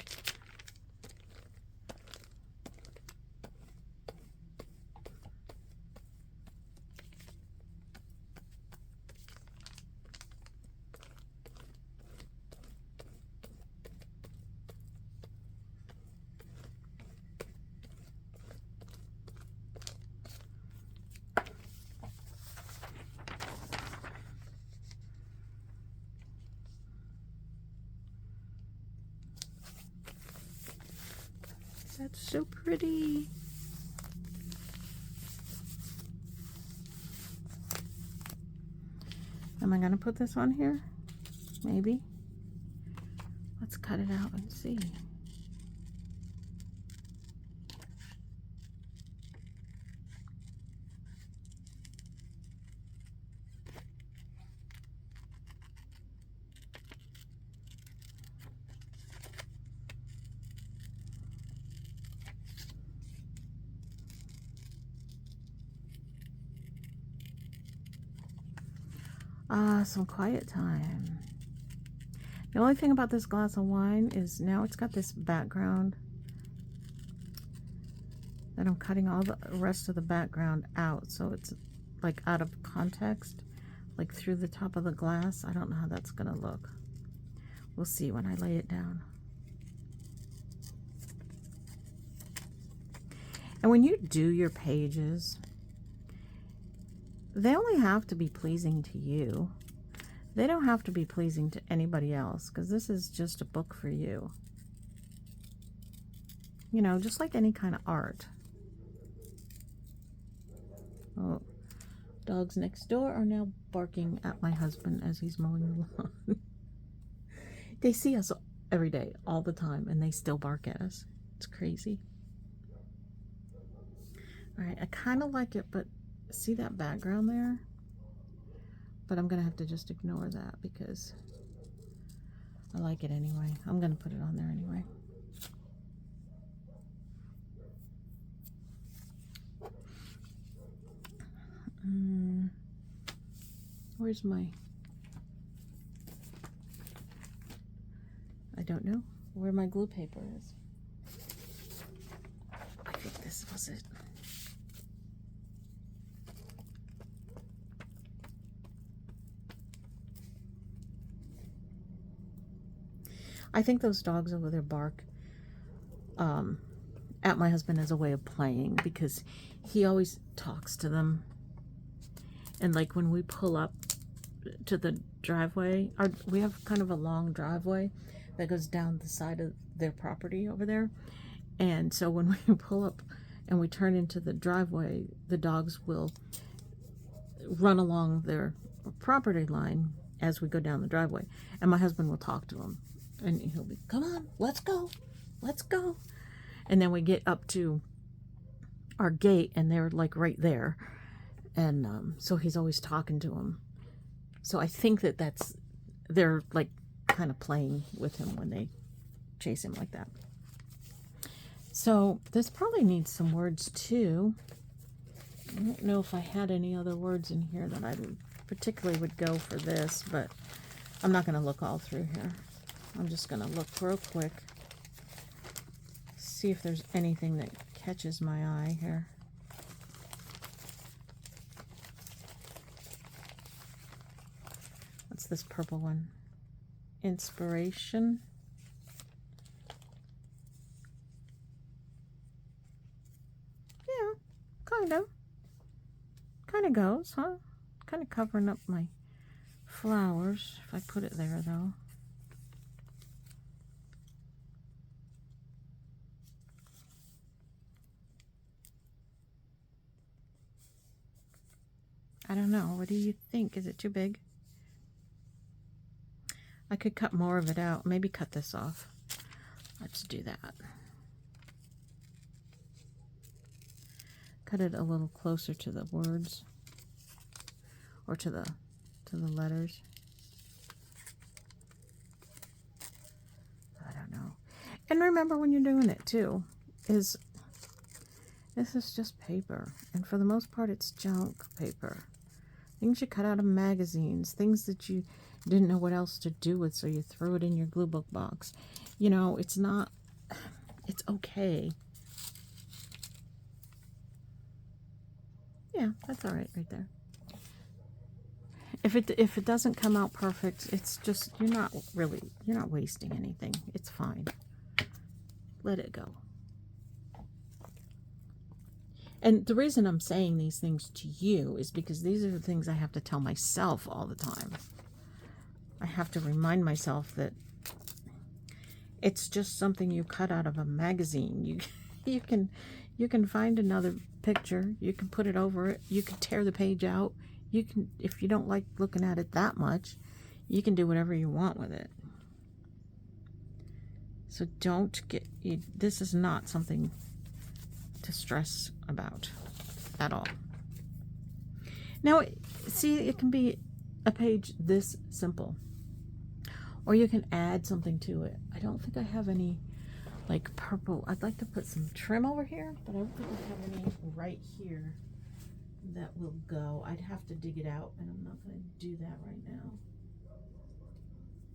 Speaker 1: That's so pretty. Am I going to put this on here? Maybe. Let's cut it out and see. Some quiet time. The only thing about this glass of wine is now it's got this background that I'm cutting all the rest of the background out, so it's like out of context, like through the top of the glass. I don't know how that's gonna look. We'll see when I lay it down. And when you do your pages, they only have to be pleasing to you. They don't have to be pleasing to anybody else, because this is just a book for you. You know, just like any kind of art. Oh, dogs next door are now barking at my husband as he's mowing the lawn. They see us every day, all the time, and they still bark at us. It's crazy. All right, I kind of like it, but see that background there? But I'm going to have to just ignore that because I like it anyway. I'm going to put it on there anyway. Where's my... I don't know where my glue paper is. I think this was it. I think those dogs over there bark at my husband as a way of playing, because he always talks to them. And like when we pull up to the driveway, we have kind of a long driveway that goes down the side of their property over there. And so when we pull up and we turn into the driveway, the dogs will run along their property line as we go down the driveway. And my husband will talk to them. And he'll be, come on, let's go, let's go. And then we get up to our gate and they're like right there. And so he's always talking to them. So I think they're like kind of playing with him when they chase him like that. So this probably needs some words too. I don't know if I had any other words in here that I particularly would go for this, but I'm not going to look all through here. I'm just going to look real quick, see if there's anything that catches my eye here. What's this purple one? Inspiration. Yeah, kind of goes, huh? Kind of covering up my flowers if I put it there though. I don't know. What do you think? Is it too big? I could cut more of it out. Maybe cut this off. Let's do that. Cut it a little closer to the words or to the letters. I don't know. And remember when you're doing it too, this is just paper, and for the most part it's junk paper. Things you cut out of magazines, things that you didn't know what else to do with, so you threw it in your glue book box. You know, it's okay. Yeah, that's all right there. If it doesn't come out perfect, it's just, you're not wasting anything. It's fine. Let it go. And the reason I'm saying these things to you is because these are the things I have to tell myself all the time. I have to remind myself that it's just something you cut out of a magazine. you can find another picture, you can put it over it, you can tear the page out, you can, if you don't like looking at it that much, you can do whatever you want with it. So don't get, this is not something to stress about at all. Now, see, it can be a page this simple, or you can add something to it. I don't think I have any like purple. I'd like to put some trim over here, but I don't think I have any right here that will go. I'd have to dig it out, and I'm not going to do that right now.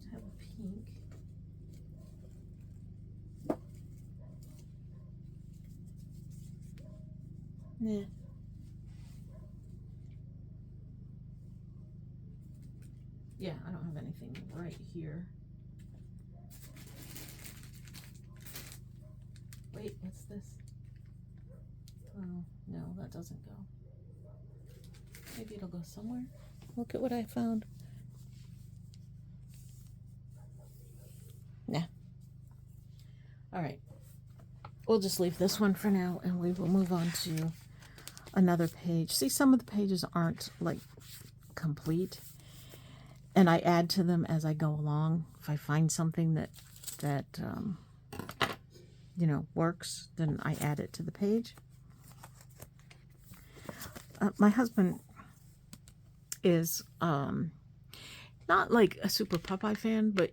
Speaker 1: I have a pink. Nah. Yeah, I don't have anything right here. Wait, what's this? Oh, no, that doesn't go. Maybe it'll go somewhere. Look at what I found. Nah. All right. We'll just leave this one for now, and we will move on to another page. See, some of the pages aren't like complete, and I add to them as I go along. If I find something that you know, works, then I add it to the page. My husband is not like a super Popeye fan, but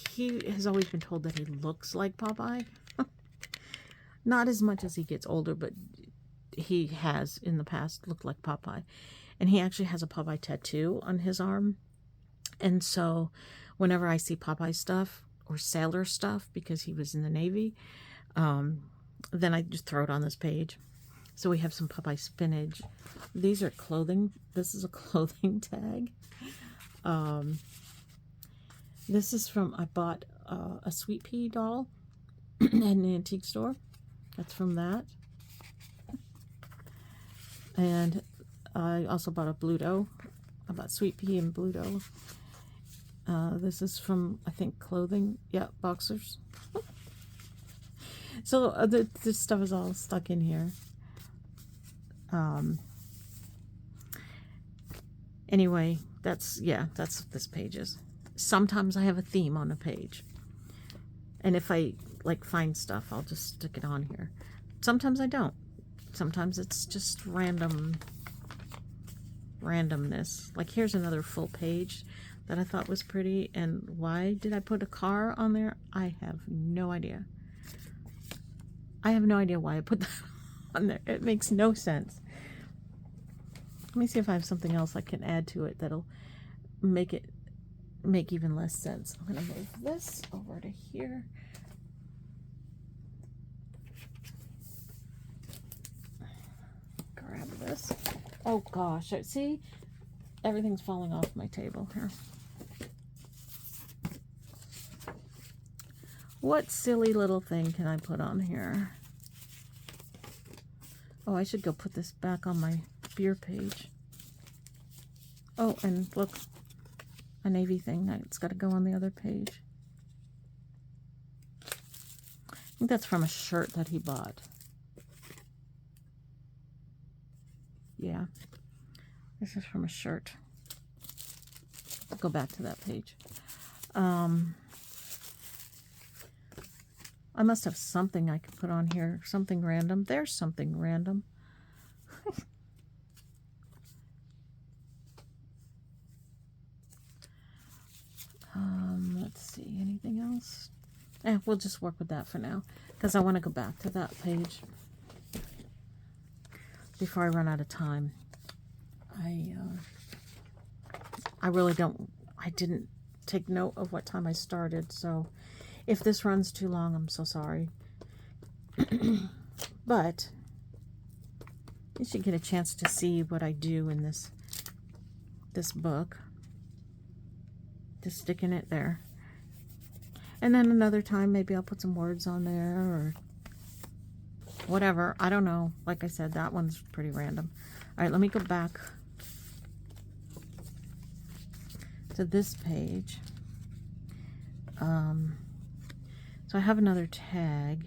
Speaker 1: he has always been told that he looks like Popeye. Not as much as he gets older, but he has in the past looked like Popeye. And he actually has a Popeye tattoo on his arm. And so whenever I see Popeye stuff or sailor stuff, because he was in the Navy, then I just throw it on this page. So we have some Popeye spinach. These are clothing. This is a clothing tag. This is from, I bought a Sweet Pea doll at an antique store. That's from that. And I also bought a Bluto. I bought Sweet Pea and Bluto. This is from, I think, clothing. Yeah, boxers. So this stuff is all stuck in here. Anyway, that's what this page is. Sometimes I have a theme on a page. And if I like find stuff, I'll just stick it on here. Sometimes I don't. Sometimes it's just randomness. Like here's another full page that I thought was pretty. And why did I put a car on there? I have no idea. I have no idea why I put that on there. It makes no sense. Let me see if I have something else I can add to it that'll make even less sense. I'm going to move this over to here. Grab this. Oh gosh, see? Everything's falling off my table here. What silly little thing can I put on here? Oh, I should go put this back on my beer page. Oh, and look, a navy thing. It's got to go on the other page. I think that's from a shirt that he bought. Yeah, this is from a shirt. I'll go back to that page. I must have something I could put on here. Something random. There's something random. Let's see. Anything else? We'll just work with that for now, because I want to go back to that page before I run out of time. I really don't. I didn't take note of what time I started, so if this runs too long, I'm so sorry. But you should get a chance to see what I do in this book. Just sticking it there. And then another time, maybe I'll put some words on there or whatever. I don't know. Like I said, that one's pretty random. All right, let me go back to this page. So I have another tag.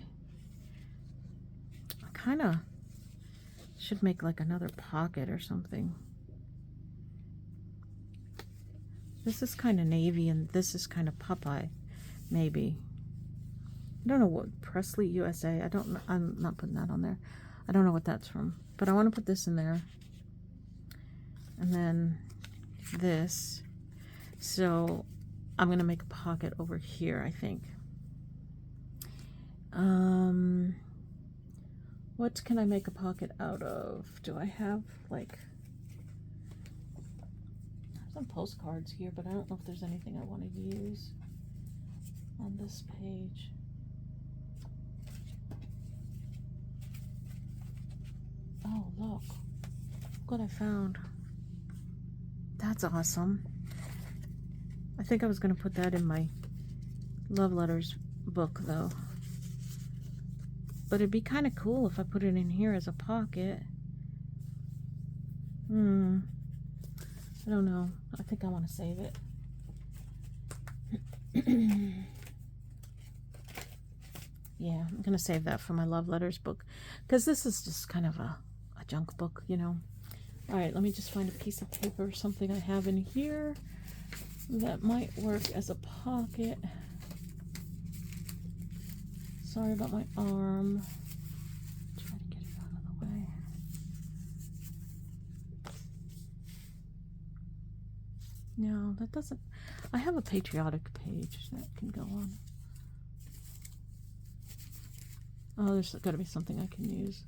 Speaker 1: kind of should make like another pocket or something. This is kind of navy and this is kind of Popeye, maybe. I don't know what, Presley USA. I don't know. I'm not putting that on there. I don't know what that's from, but I want to put this in there. And then this. So I'm going to make a pocket over here, I think. What can I make a pocket out of? Do I have like some postcards here, but I don't know if there's anything I want to use on this page. Oh, look what I found. That's awesome. I think I was going to put that in my love letters book though. But it'd be kind of cool if I put it in here as a pocket. I don't know. I think I want to save it. Yeah, I'm going to save that for my love letters book. Because this is just kind of a junk book, you know. Alright, let me just find a piece of paper or something I have in here that might work as a pocket. Sorry about my arm. Try to get it out of the way. No, that doesn't. I have a patriotic page that can go on. Oh, there's got to be something I can use.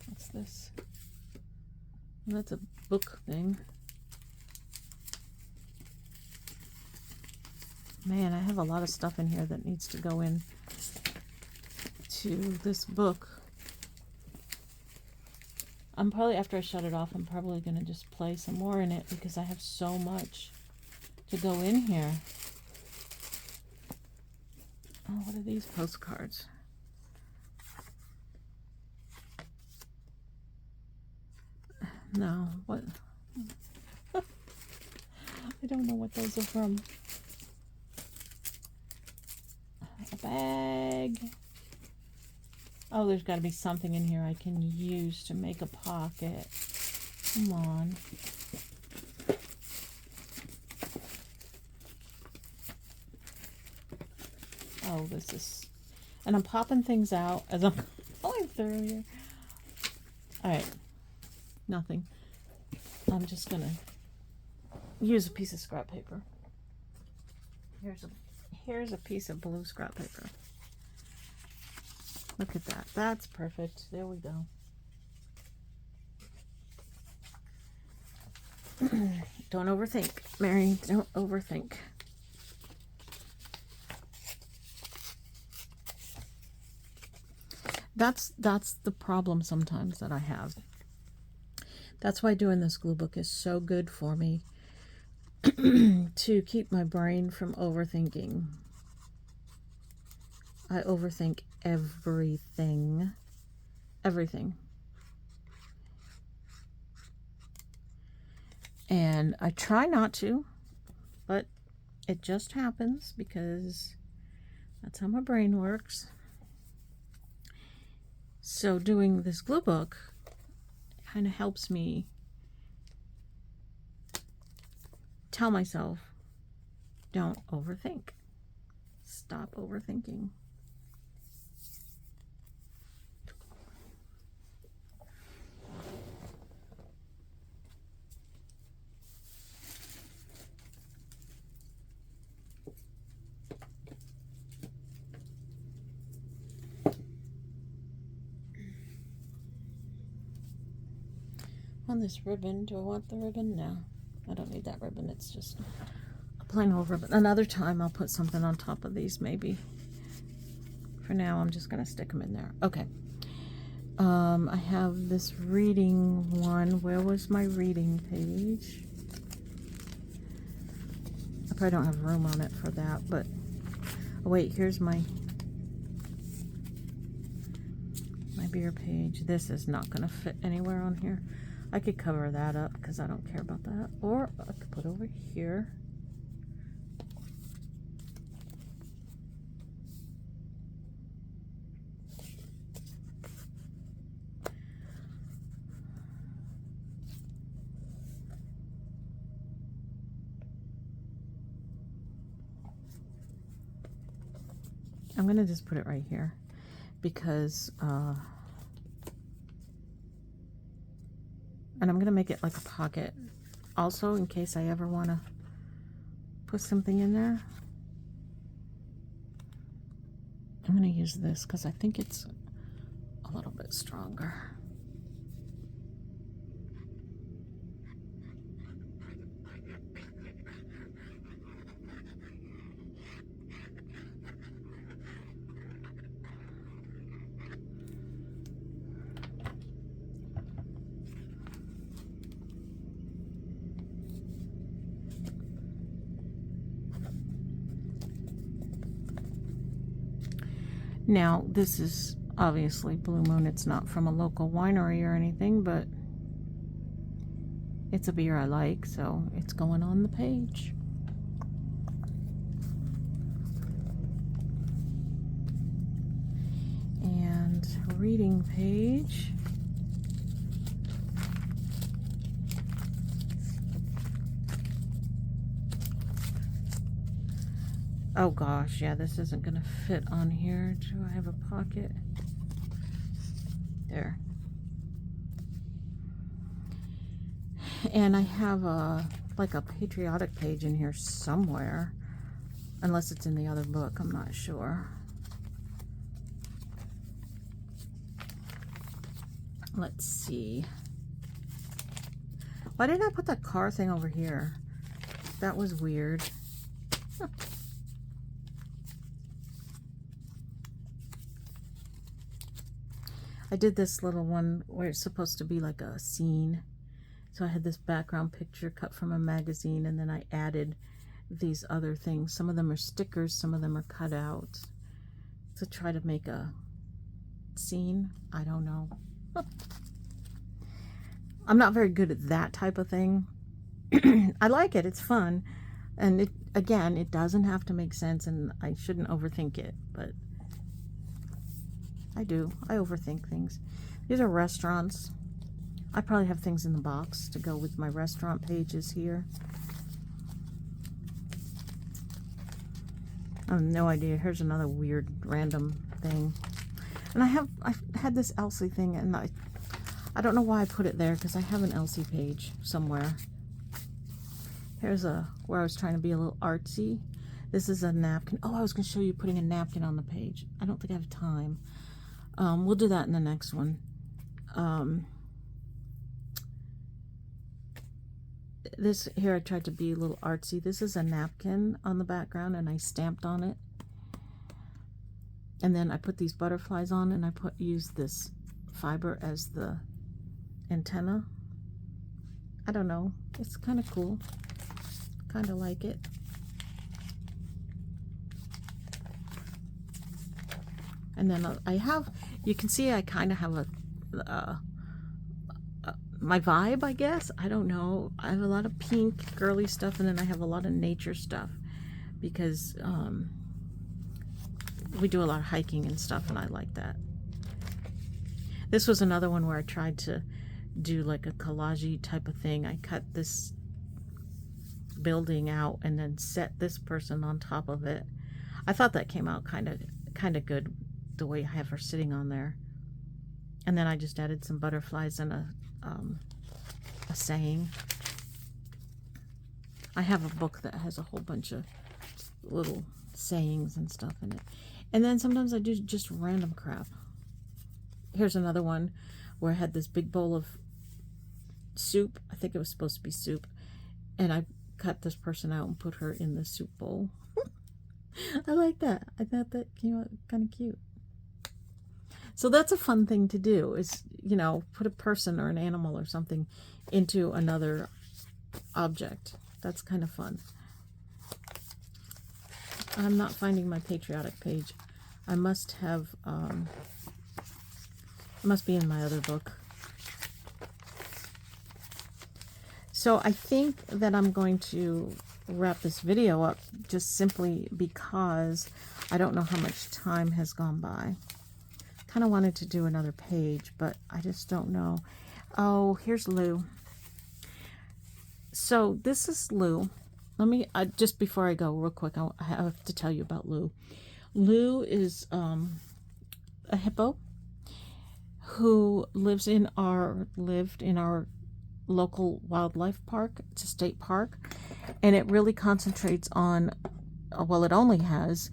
Speaker 1: What's this? That's a book thing. Man, I have a lot of stuff in here that needs to go in to this book. I'm probably, after I shut it off, I'm probably going to just play some more in it because I have so much to go in here. Oh, what are these postcards? No, what? I don't know what those are from. A bag. Oh, there's got to be something in here I can use to make a pocket. Come on. Oh, this is... And I'm popping things out as I'm going through here. Alright. Nothing. I'm just going to use a piece of scrap paper. Here's a piece of blue scrap paper. Look at that. That's perfect. There we go. Don't overthink, Mary. Don't overthink. That's the problem sometimes that I have. That's why doing this glue book is so good for me. To keep my brain from overthinking. I overthink everything. Everything. And I try not to, but it just happens because that's how my brain works. So doing this glue book kind of helps me tell myself, don't overthink. Stop overthinking. On this ribbon, do I want the ribbon? No, I don't need that ribbon. It's just a plain old ribbon. Another time I'll put something on top of these maybe. For now, I'm just going to stick them in there. Okay. I have this reading one. Where was my reading page? I probably don't have room on it for that, but oh wait, here's my beer page. This is not going to fit anywhere on here. I could cover that up because I don't care about that. Or I could put over here. I'm going to just put it right here because, and I'm going to make it like a pocket also in case I ever want to put something in there. I'm going to use this because I think it's a little bit stronger. Now, this is obviously Blue Moon. It's not from a local winery or anything, but it's a beer I like, so it's going on the page. And reading page. Oh gosh, yeah, this isn't gonna fit on here. Do I have a pocket? There. And I have like a patriotic page in here somewhere. Unless it's in the other book, I'm not sure. Let's see. Why didn't I put that car thing over here? That was weird. Huh. I did this little one where it's supposed to be like a scene. So I had this background picture cut from a magazine, and then I added these other things. Some of them are stickers, some of them are cut out to try to make a scene. I don't know. I'm not very good at that type of thing. I like it, it's fun. And it, again, it doesn't have to make sense, and I shouldn't overthink it, but I do. I overthink things. These are restaurants. I probably have things in the box to go with my restaurant pages here. I have no idea. Here's another weird random thing. And I had this Elsie thing, and I don't know why I put it there because I have an Elsie page somewhere. Here's where I was trying to be a little artsy. This is a napkin. Oh, I was going to show you putting a napkin on the page. I don't think I have time. We'll do that in the next one. This here I tried to be a little artsy. This is a napkin on the background, and I stamped on it. And then I put these butterflies on, and I used this fiber as the antenna. I don't know. It's kind of cool. Kind of like it. And then I have, you can see I kind of have my vibe, I guess. I don't know. I have a lot of pink girly stuff, and then I have a lot of nature stuff because we do a lot of hiking and stuff, and I like that. This was another one where I tried to do like a collage type of thing. I cut this building out and then set this person on top of it. I thought that came out kind of good, the way I have her sitting on there. And then I just added some butterflies and a saying. I have a book that has a whole bunch of little sayings and stuff in it. And then sometimes I do just random crap. Here's another one where I had this big bowl of soup. I think it was supposed to be soup. And I cut this person out and put her in the soup bowl. I like that. I thought that came out kind of cute. So that's a fun thing to do, is, you know, put a person or an animal or something into another object. That's kind of fun. I'm not finding my patriotic page. I must have, it must be in my other book. So I think that I'm going to wrap this video up just simply because I don't know how much time has gone by. Kind of wanted to do another page, but I just don't know. Oh, here's Lou. So this is Lou. Let me, just before I go real quick, I have to tell you about Lou. Lou is a hippo who lived in our local wildlife park. It's a state park, and it really concentrates on, well, it only has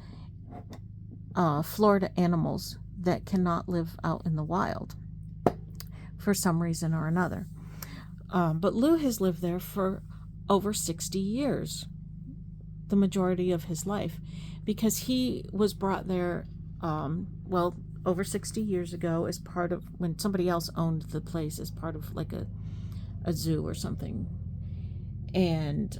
Speaker 1: Florida animals that cannot live out in the wild for some reason or another. But Lou has lived there for over 60 years, the majority of his life, because he was brought there, well, over 60 years ago as part of, when somebody else owned the place, as part of like a zoo or something. And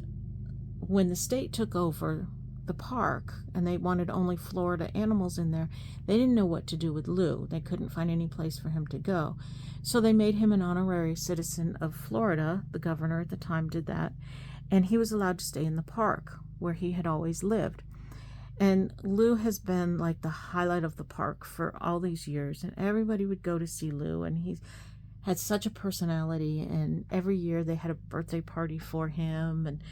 Speaker 1: when the state took over the park and they wanted only Florida animals in there, they didn't know what to do with Lou. They couldn't find any place for him to go. So they made him an honorary citizen of Florida. The governor at the time did that. And he was allowed to stay in the park where he had always lived. And Lou has been like the highlight of the park for all these years. And everybody would go to see Lou. And he had such a personality. And every year they had a birthday party for him. And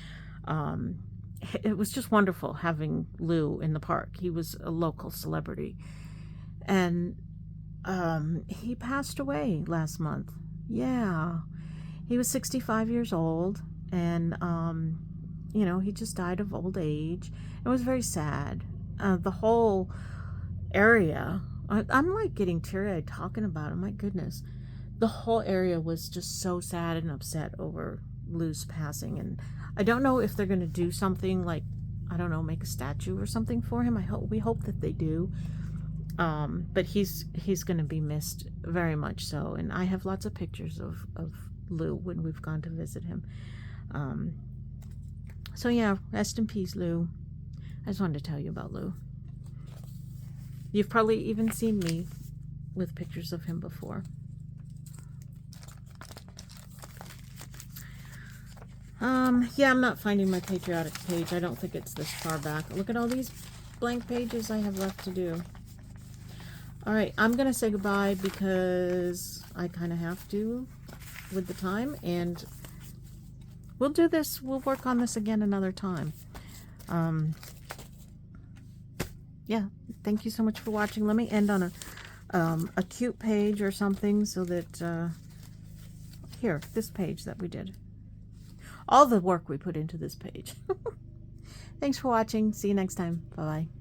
Speaker 1: it was just wonderful having Lou in the park. He was a local celebrity. And he passed away last month. Yeah. He was 65 years old. And, you know, he just died of old age. It was very sad. The whole area, I'm like getting teary-eyed talking about it. My goodness. The whole area was just so sad and upset over Lou's passing. And I don't know if they're going to do something like, I don't know, make a statue or something for him. We hope that they do. But he's going to be missed very much so. And I have lots of pictures of Lou when we've gone to visit him. So yeah, rest in peace, Lou. I just wanted to tell you about Lou. You've probably even seen me with pictures of him before. Yeah, I'm not finding my patriotic page. I don't think it's this far back. Look at all these blank pages I have left to do. All right, I'm going to say goodbye because I kind of have to with the time, and we'll do this. We'll work on this again another time. Yeah, thank you so much for watching. Let me end on a cute page or something so that, here, this page that we did. All the work we put into this page. Thanks for watching. See you next time. Bye-bye.